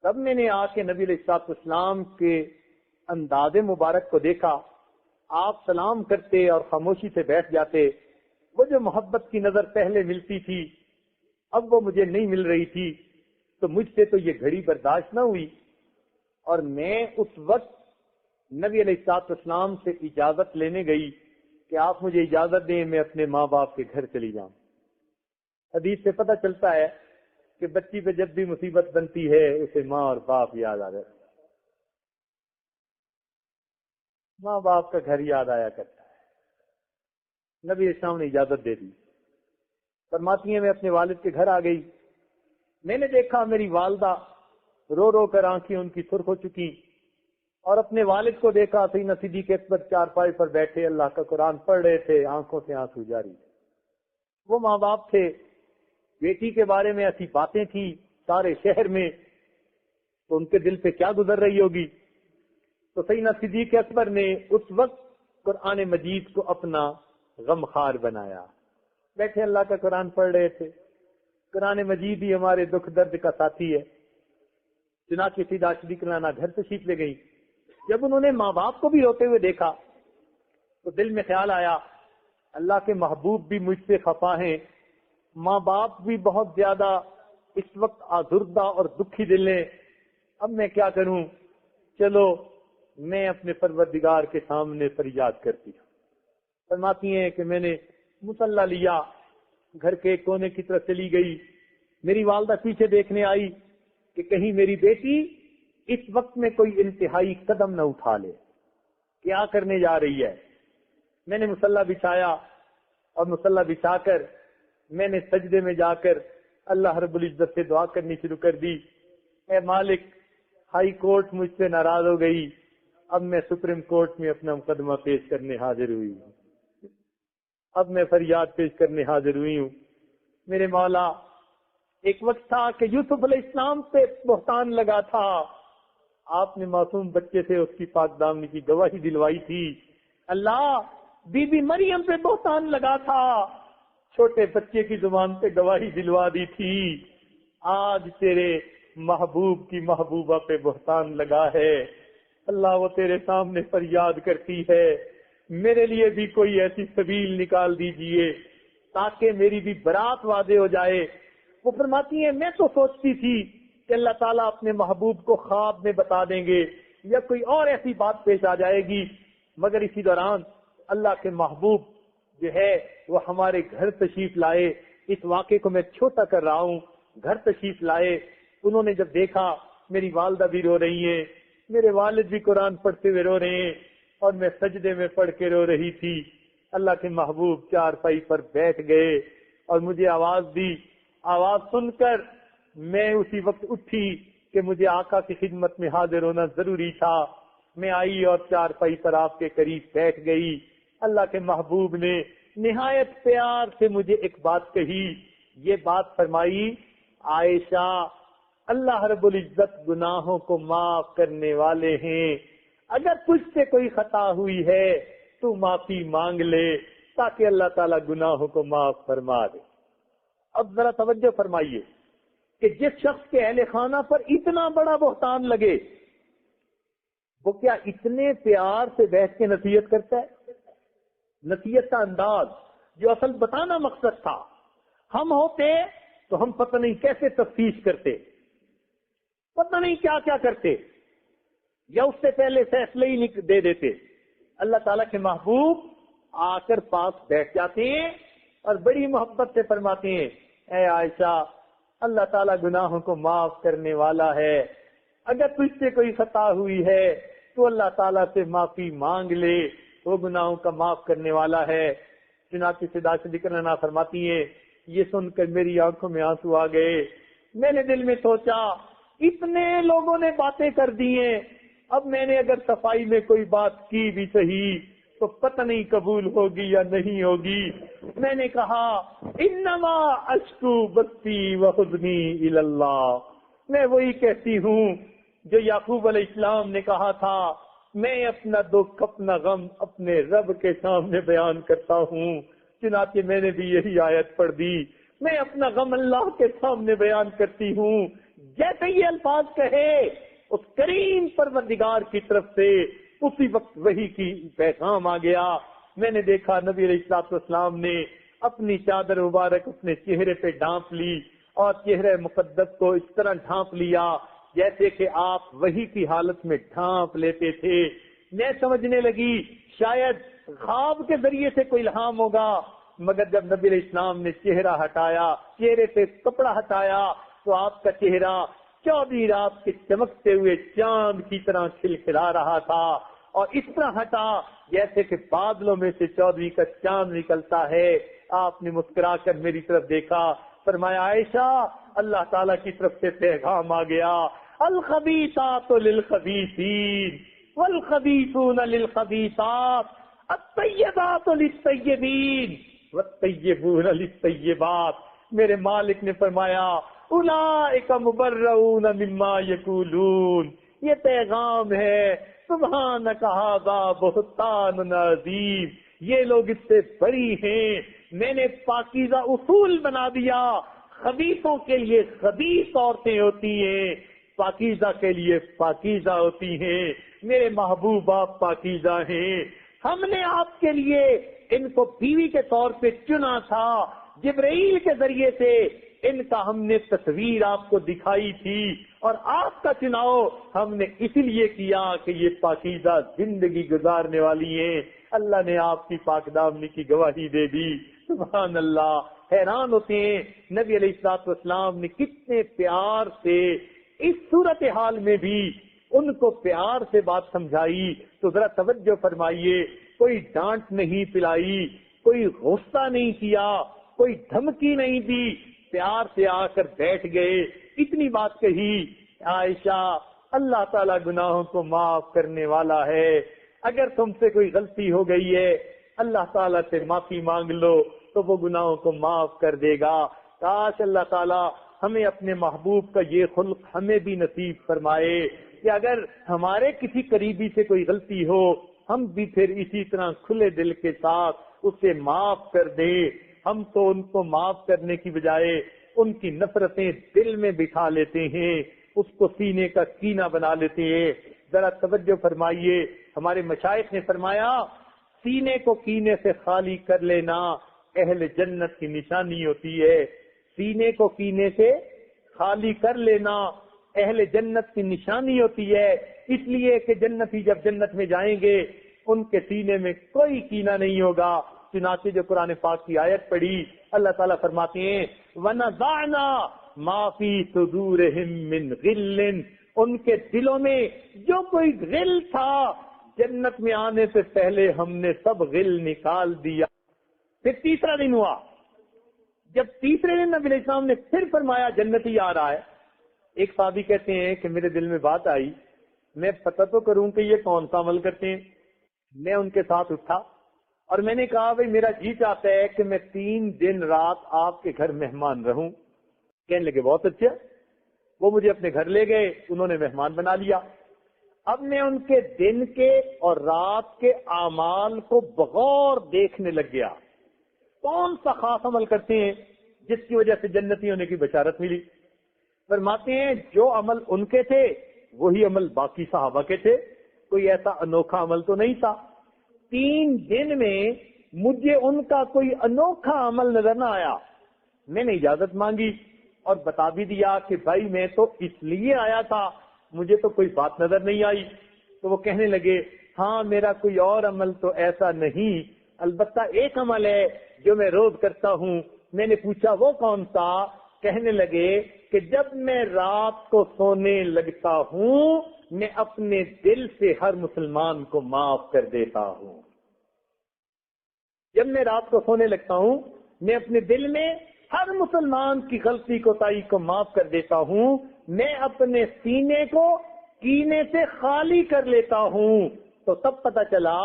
Speaker 2: تب میں نے آ کے نبی علیہ السلام کے انداز مبارک کو دیکھا. آپ سلام کرتے اور خاموشی سے بیٹھ جاتے. وہ جو محبت کی نظر پہلے ملتی تھی اب وہ مجھے نہیں مل رہی تھی، تو مجھ سے تو یہ گھڑی برداشت نہ ہوئی اور میں اس وقت نبی علیہ السلام سے اجازت لینے گئی کہ آپ مجھے اجازت دیں میں اپنے ماں باپ کے گھر چلی جاؤں. حدیث سے پتہ چلتا ہے کہ بچی پہ جب بھی مصیبت بنتی ہے اسے ماں اور باپ یاد آ جاتے، ماں باپ کا گھر یاد آیا کرتا ہے. نبی اسلام نے اجازت دے دی. فرماتی ہیں میں اپنے والد کے گھر آ گئی. میں نے دیکھا میری والدہ رو رو کر آنکھیں ان کی سرخ ہو چکی، اور اپنے والد کو دیکھا سیدنا صدیق اکبر چارپائی پر بیٹھے اللہ کا قرآن پڑھ رہے تھے، آنکھوں سے آنسو جاری. وہ ماں باپ تھے، بیٹی کے بارے میں ایسی باتیں تھی سارے شہر میں، تو ان کے دل پہ کیا گزر رہی ہوگی. تو سیدنا صدیق اکبر نے اس وقت قرآن مجید کو اپنا غمخوار بنایا. بیٹھے اللہ کا قرآن پڑھ رہے تھے، قرآن مجید ہی ہمارے دکھ درد کا ساتھی ہے. چنانچہ سیدہ صدیقہ رضی اللہ عنہا گھر تشریف لے گئی. جب انہوں نے ماں باپ کو بھی روتے ہوئے دیکھا تو دل میں خیال آیا اللہ کے محبوب بھی مجھ سے خفا ہیں، ماں باپ بھی بہت زیادہ اس وقت آزردہ اور دکھی دل ہیں، اب میں کیا کروں؟ چلو میں اپنے پروردگار کے سامنے فریاد کرتی ہوں. فرماتی ہیں کہ میں نے مصلی لیا، گھر کے کونے کی طرف چلی گئی. میری والدہ پیچھے دیکھنے آئی کہ کہیں میری بیٹی اس وقت میں کوئی انتہائی قدم نہ اٹھا لے، کیا کرنے جا رہی ہے. میں نے مصلی بچھایا اور مصلی بچھا کر میں نے سجدے میں جا کر اللہ رب العزت سے دعا کرنی شروع کر دی. اے مالک، ہائی کورٹ مجھ سے ناراض ہو گئی، اب میں سپریم کورٹ میں اپنا مقدمہ پیش کرنے حاضر ہوئی ہوں، اب میں فریاد پیش کرنے حاضر ہوئی ہوں. میرے مولا، ایک وقت تھا کہ یوسف علیہ السلام پہ بہتان لگا تھا، آپ نے معصوم بچے سے اس کی پاک دامنی کی گواہی دلوائی تھی. اللہ بی بی مریم پہ بہتان لگا تھا، چھوٹے بچے کی زبان پہ گواہی دلوا دی تھی، آج تیرے محبوب کی محبوبہ پہ بہتان لگا ہے، اللہ وہ تیرے سامنے فریاد کرتی ہے، میرے لیے بھی کوئی ایسی سبیل نکال دیجئے تاکہ میری بھی برات واضح ہو جائے۔ وہ فرماتی ہیں میں تو سوچتی تھی کہ اللہ تعالیٰ اپنے محبوب کو خواب میں بتا دیں گے یا کوئی اور ایسی بات پیش آ جائے گی، مگر اسی دوران اللہ کے محبوب جو ہے وہ ہمارے گھر تشریف لائے۔ اس واقعے کو میں چھوٹا کر رہا ہوں، گھر تشریف لائے، انہوں نے جب دیکھا میری والدہ بھی رو رہی ہیں، میرے والد بھی قرآن پڑھتے ہوئے رو رہے ہیں اور میں سجدے میں پڑھ کے رو رہی تھی، اللہ کے محبوب چارپائی پر بیٹھ گئے اور مجھے آواز دی۔ آواز سن کر میں اسی وقت اٹھی کہ مجھے آقا کی خدمت میں حاضر ہونا ضروری تھا۔ میں آئی اور چارپائی پر آپ کے قریب بیٹھ گئی۔ اللہ کے محبوب نے نہایت پیار سے مجھے ایک بات کہی، یہ بات فرمائی، عائشہ اللہ رب العزت گناہوں کو معاف کرنے والے ہیں، اگر تجھ سے کوئی خطا ہوئی ہے تو معافی مانگ لے تاکہ اللہ تعالیٰ گناہوں کو معاف فرما دے۔ اب ذرا توجہ فرمائیے کہ جس شخص کے اہل خانہ پر اتنا بڑا بہتان لگے وہ کیا اتنے پیار سے بیٹھ کے نصیحت کرتا ہے؟ نصیحت کا انداز جو اصل بتانا مقصد تھا، ہم ہوتے تو ہم پتہ نہیں کیسے تفتیش کرتے، پتہ نہیں کیا کیا کرتے، یا اس سے پہلے فیصلے ہی نہیں دے دیتے۔ اللہ تعالیٰ کے محبوب آ کر پاس بیٹھ جاتے ہیں اور بڑی محبت سے فرماتے ہیں، اے عائشہ اللہ تعالیٰ گناہوں کو معاف کرنے والا ہے، اگر تجھ سے کوئی خطا ہوئی ہے تو اللہ تعالیٰ سے معافی مانگ لے، وہ گناہوں کا معاف کرنے والا ہے۔ چنانچہ صدا سے ذکر نہ فرماتی ہیں، یہ سن کر میری آنکھوں میں آنسو آ گئے، میں نے دل میں سوچا اتنے لوگوں نے باتیں کر دی ہیں، اب میں نے اگر صفائی میں کوئی بات کی بھی صحیح تو پتہ نہیں قبول ہوگی یا نہیں ہوگی۔ میں نے کہا انما اشکو بثی وحزنی الی اللہ، میں وہی کہتی ہوں جو یعقوب علیہ السلام نے کہا تھا، میں اپنا دکھ اپنا غم اپنے رب کے سامنے بیان کرتا ہوں۔ چنانچہ میں نے بھی یہی آیت پڑھ دی، میں اپنا غم اللہ کے سامنے بیان کرتی ہوں۔ جیسے یہ الفاظ کہے اس کریم پروردگار کی طرف سے اسی وقت وحی کی پیغام آ گیا۔ میں نے دیکھا نبی علیہ الصلوۃ والسلام نے اپنی چادر مبارک اپنے چہرے پہ ڈھانپ لی اور چہرے مقدس کو اس طرح ڈھانپ لیا جیسے کہ آپ وحی کی حالت میں ڈھانپ لیتے تھے۔ میں سمجھنے لگی شاید خواب کے ذریعے سے کوئی الہام ہوگا، مگر جب نبی علیہ السلام نے چہرہ ہٹایا، چہرے سے کپڑا ہٹایا تو آپ کا چہرہ 14 رات کے چمکتے ہوئے چاند کی طرح کھلکھلا رہا تھا، اور اس طرح ہٹا جیسے کہ بادلوں میں سے 14 کا چاند نکلتا ہے۔ آپ نے مسکرا کر میری طرف دیکھا، فرمایا عائشہ اللہ تعالیٰ کی طرف سے پیغام آ گیا، الخبیثات للخبیثین والخبیثون للخبیثات، الطیبات للطیبین والطیبون للطیبات۔ میرے مالک نے فرمایا اولئک مبرؤون مما یقولون، یہ پیغام ہے سبحانک ھذا بہتان عظیم، یہ لوگ اس سے بری ہیں، میں نے پاکیزہ اصول بنا دیا، خبیثوں کے لیے خبیث عورتیں ہوتی ہیں، پاکیزہ کے لیے پاکیزہ ہوتی ہیں، میرے محبوب آپ پاکیزہ ہیں، ہم نے آپ کے لیے ان کو بیوی کے طور پہ چنا تھا، جبرائیل کے ذریعے سے ان کا ہم نے تصویر آپ کو دکھائی تھی، اور آپ کا چناؤ ہم نے اس لیے کیا کہ یہ پاکیزہ زندگی گزارنے والی ہیں۔ اللہ نے آپ کی پاک دامنی کی گواہی دے دی، سبحان اللہ۔ حیران ہوتے ہیں نبی علیہ الصلوۃ والسلام نے کتنے پیار سے اس صورتحال میں بھی ان کو پیار سے بات سمجھائی۔ تو ذرا توجہ فرمائیے، کوئی ڈانٹ نہیں پلائی، کوئی غصہ نہیں کیا، کوئی دھمکی نہیں دی، پیار سے آ کر بیٹھ گئے، اتنی بات کہی، عائشہ اللہ تعالیٰ گناہوں کو معاف کرنے والا ہے، اگر تم سے کوئی غلطی ہو گئی ہے اللہ تعالیٰ سے معافی مانگ لو تو وہ گناہوں کو معاف کر دے گا۔ کاش اللہ تعالیٰ ہمیں اپنے محبوب کا یہ خلق ہمیں بھی نصیب فرمائے کہ اگر ہمارے کسی قریبی سے کوئی غلطی ہو ہم بھی پھر اسی طرح کھلے دل کے ساتھ اسے معاف کر دیں. ہم تو ان کو معاف کرنے کی بجائے ان کی نفرتیں دل میں بٹھا لیتے ہیں, اس کو سینے کا کینہ بنا لیتے ہیں. ذرا توجہ فرمائیے, ہمارے مشائخ نے فرمایا سینے کو کینے سے خالی کر لینا اہل جنت کی نشانی ہوتی ہے. سینے کو کینے سے خالی کر لینا اہل جنت کی نشانی ہوتی ہے, اس لیے کہ جنتی جب جنت میں جائیں گے ان کے سینے میں کوئی کینہ نہیں ہوگا. چنانچہ جو قرآن پاک کی آیت پڑھی, اللہ تعالیٰ فرماتے ہیں وَنَزَعْنَا مَا فِي صُدُورِهِم مِّن غِلٍّ, ان کے دلوں میں جو کوئی غل تھا جنت میں آنے سے پہلے ہم نے سب غل نکال دیا. پھر تیسرا دن ہوا, جب تیسرے دن نبی علیہ السلام نے پھر فرمایا جنتی آ رہا ہے. ایک صحابی کہتے ہیں کہ میرے دل میں بات آئی, میں پتہ تو کروں کہ یہ کون سا عمل کرتے ہیں. میں ان کے ساتھ اٹھا اور میں نے کہا بھائی میرا جی چاہتا ہے کہ میں 3 دن رات آپ کے گھر مہمان رہوں. کہنے لگے بہت اچھا. وہ مجھے اپنے گھر لے گئے, انہوں نے مہمان بنا لیا. اب میں ان کے دن کے اور رات کے اعمال کو بغور دیکھنے لگ گیا, کون سا خاص عمل کرتے ہیں جس کی وجہ سے جنتی ہونے کی بشارت ملی. فرماتے ہیں جو عمل ان کے تھے وہی عمل باقی صحابہ کے تھے, کوئی ایسا انوکھا عمل تو نہیں تھا. 3 دن میں مجھے ان کا کوئی انوکھا عمل نظر نہ آیا. میں نے اجازت مانگی اور بتا بھی دیا کہ بھائی میں تو اس لیے آیا تھا, مجھے تو کوئی بات نظر نہیں آئی. تو وہ کہنے لگے ہاں میرا کوئی اور عمل تو ایسا نہیں, البتہ ایک عمل ہے جو میں روز کرتا ہوں. میں نے پوچھا وہ کون سا؟ کہنے لگے کہ جب میں رات کو سونے لگتا ہوں میں اپنے دل سے ہر مسلمان کو معاف کر دیتا ہوں. جب میں رات کو سونے لگتا ہوں میں اپنے دل میں ہر مسلمان کی غلطی کوتاہی کو معاف کر دیتا ہوں. میں اپنے سینے کو کینے سے خالی کر لیتا ہوں. تو تب پتہ چلا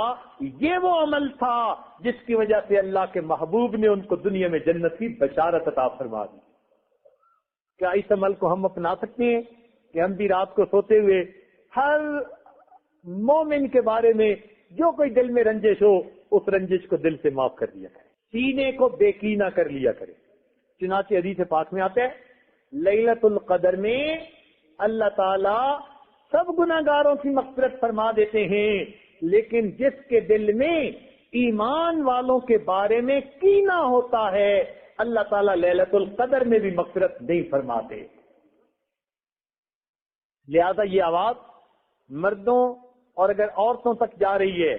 Speaker 2: یہ وہ عمل تھا جس کی وجہ سے اللہ کے محبوب نے ان کو دنیا میں جنت کی بشارت عطا فرما دی. کیا اس عمل کو ہم اپنا سکتے ہیں کہ ہم بھی رات کو سوتے ہوئے ہر مومن کے بارے میں جو کوئی دل میں رنجش ہو اس رنجش کو دل سے معاف کر دیا کرے, سینے کو بے کینہ کر لیا کرے. چنانچہ حدیث پاک میں آتا ہے لیلۃ القدر میں اللہ تعالی سب گناہگاروں کی مغفرت فرما دیتے ہیں, لیکن جس کے دل میں ایمان والوں کے بارے میں کینہ ہوتا ہے اللہ تعالیٰ لیلۃ القدر میں بھی مغفرت نہیں فرماتے. لہذا یہ آواز مردوں اور اگر عورتوں تک جا رہی ہے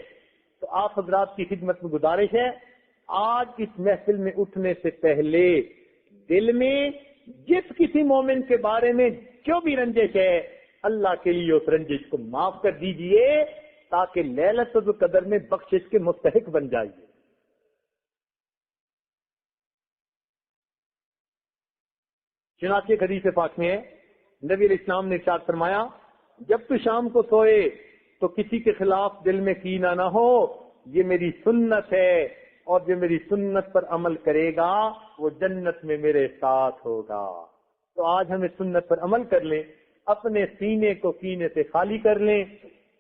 Speaker 2: تو آپ حضرات کی خدمت میں گزارش ہے, آج اس محفل میں اٹھنے سے پہلے دل میں جس کسی مومن کے بارے میں جو بھی رنجش ہے اللہ کے لیے اس رنجش کو معاف کر دیجئے تاکہ لیلۃ القدر میں بخشش کے مستحق بن جائیے. چنانچہ حدیث پاک میں نبی علیہ السلام نے ارشاد فرمایا جب تو شام کو سوئے تو کسی کے خلاف دل میں کینہ نہ ہو, یہ میری سنت ہے اور جو میری سنت پر عمل کرے گا وہ جنت میں میرے ساتھ ہوگا. تو آج ہمیں سنت پر عمل کر لیں, اپنے سینے کو کینے سے خالی کر لیں.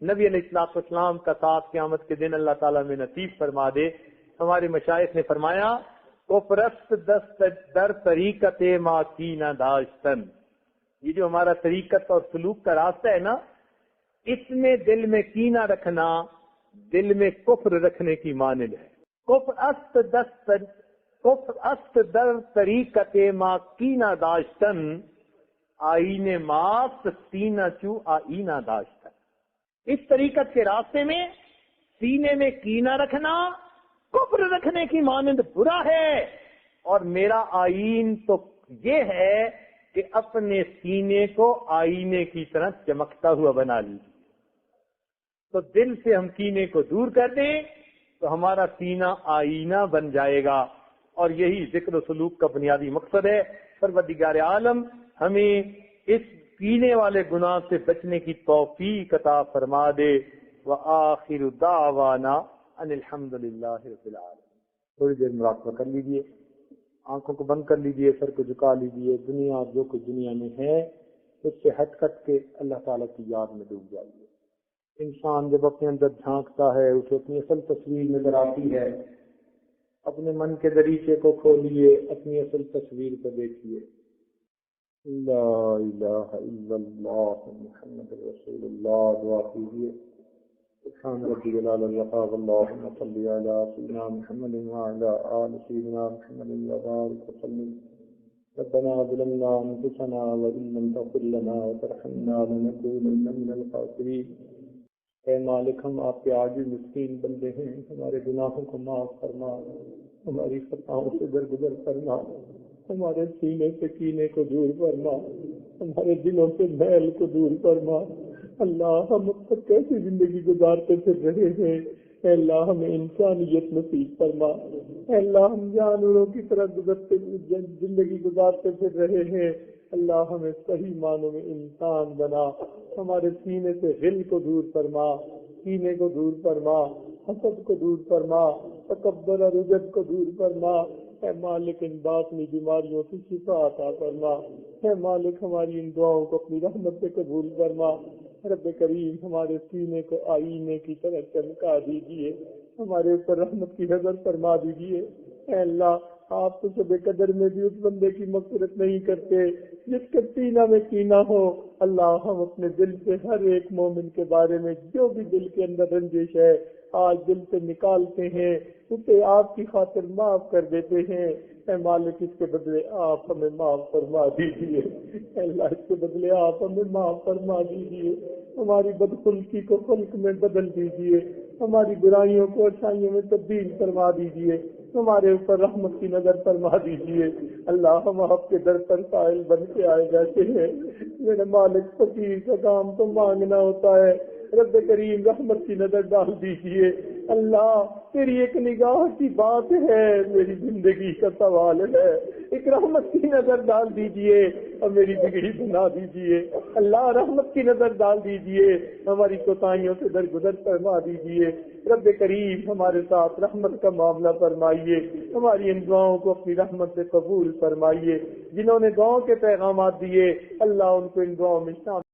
Speaker 2: نبی علیہ السلام کا ساتھ قیامت کے دن اللہ تعالیٰ میں نصیب فرما دے. ہمارے مشائخ نے فرمایا کفرست دست در طریقت ما کینہ داشتن, یہ جو ہمارا طریقت اور سلوک کا راستہ ہے نا, اس میں دل میں کینہ رکھنا دل میں کفر رکھنے کی مانند ہے. کفر است در طریقت ما کینہ داشتن آئین ماست سینہ چو آئینہ داشتن. اس طریقت کے راستے میں سینے میں کینہ رکھنا کفر رکھنے کی مانند برا ہے, اور میرا آئین تو یہ ہے کہ اپنے سینے کو آئینے کی طرح چمکتا ہوا بنا لیجیے. تو دل سے ہم کینے کو دور کر دیں تو ہمارا سینہ آئینہ بن جائے گا, اور یہی ذکر و سلوک کا بنیادی مقصد ہے. پروردگار عالم ہمیں اس کینے والے گناہ سے بچنے کی توفیق عطا فرما دے. وآخر دعوانا ان الحمدللہ رب العالمین. تھوڑی دیر مراقبہ کر لیجیے, آنکھوں کو بند کر لیجیے, سر کو جھکا لیجیے. دنیا جو کچھ دنیا میں ہے اس سے ہٹ کٹ کے اللہ تعالیٰ کی یاد میں ڈوب جائیے.
Speaker 1: انسان جب اپنے اندر جھانکتا ہے اسے اپنی اصل تصویر نظر آتی ہے. اپنے من کے دریچے کو کھولیے، اپنی اصل تصویر کو دیکھیے. لا الہ الا اللہ محمد رسول اللہ. دعا کیجیے. سبحان ربی جلال الوقار اللہم صلی علی سیدنا محمد وعلی آل سیدنا محمد وبارک وسلم. ربنا ظلمنا انفسنا وان لم تغفر لنا وترحمنا لنكونن من الخاسرین. اے مالک، ہم آپ کے عاجز مسکین بندے ہیں، ہمارے گناہوں کو معاف فرما، ہماری خطاؤں سے درگزر فرما، ہمارے سینے سے کینے کو دور فرما، ہمارے دلوں سے میل کو دور فرما. اللہ، ہم اب تک کیسی زندگی گزارتے پھر رہے ہیں، اے اللہ ہمیں انسانیت نصیب فرما. اے اللہ، ہم جانوروں کی طرح زندگی گزارتے پھر رہے ہیں، اللہ ہمیں صحیح معنوں میں انسان بنا. ہمارے سینے سے غل کو دور فرما، سینے کو دور فرما، حسد کو دور فرما، تکبر اور عجب کو دور فرما. اے مالک، ان باطنی بیماریوں کی شفا عطا فرما. اے مالک، ہماری ان دعاؤں کو اپنی رحمت سے قبول فرما. رب کریم، ہمارے سینے کو آئینے کی طرح چمکا دیجیے، ہمارے اوپر رحمت کی نظر فرما دیجیے. اے اللہ، آپ تو شب قدر میں بھی اس بندے کی مغفرت نہیں کرتے جس کے سینہ میں کینہ ہو. اللہ، ہم اپنے دل سے ہر ایک مومن کے بارے میں جو بھی دل کے اندر رنجش ہے آج دل سے نکالتے ہیں، اسے آپ کی خاطر معاف کر دیتے ہیں. اے مالک، اس کے بدلے آپ ہمیں معاف فرما دیجیے. اے اللہ، اس کے بدلے آپ ہمیں معاف فرما دیجیے. ہماری بدخلقی کو خلق میں بدل دیجیے، ہماری برائیوں کو اچھائیوں میں تبدیل فرما دیجیے، ہمارے اوپر رحمت کی نظر فرما دیجیے. اللہ، ہم آپ کے در پر سائل بن کے آئے جاتے ہیں. میرے مالک، فقیر کا کام تو مانگنا ہوتا ہے، رب کریم رحمت کی نظر ڈال دیجیے. اللہ، تیری ایک نگاہ کی بات ہے، میری زندگی کا سوال ہے، ایک رحمت کی نظر ڈال دیجیے اور میری بگڑی بنا دیجیے. اللہ، رحمت کی نظر ڈال دیجیے، ہماری کوتاہیوں سے درگزر فرما دیجیے. رب کریم، ہمارے ساتھ رحمت کا معاملہ فرمائیے، ہماری ان دعاؤں کو اپنی رحمت سے قبول فرمائیے. جنہوں نے دعاؤں کے پیغامات دیے، اللہ ان کو ان دعاؤں میں شامل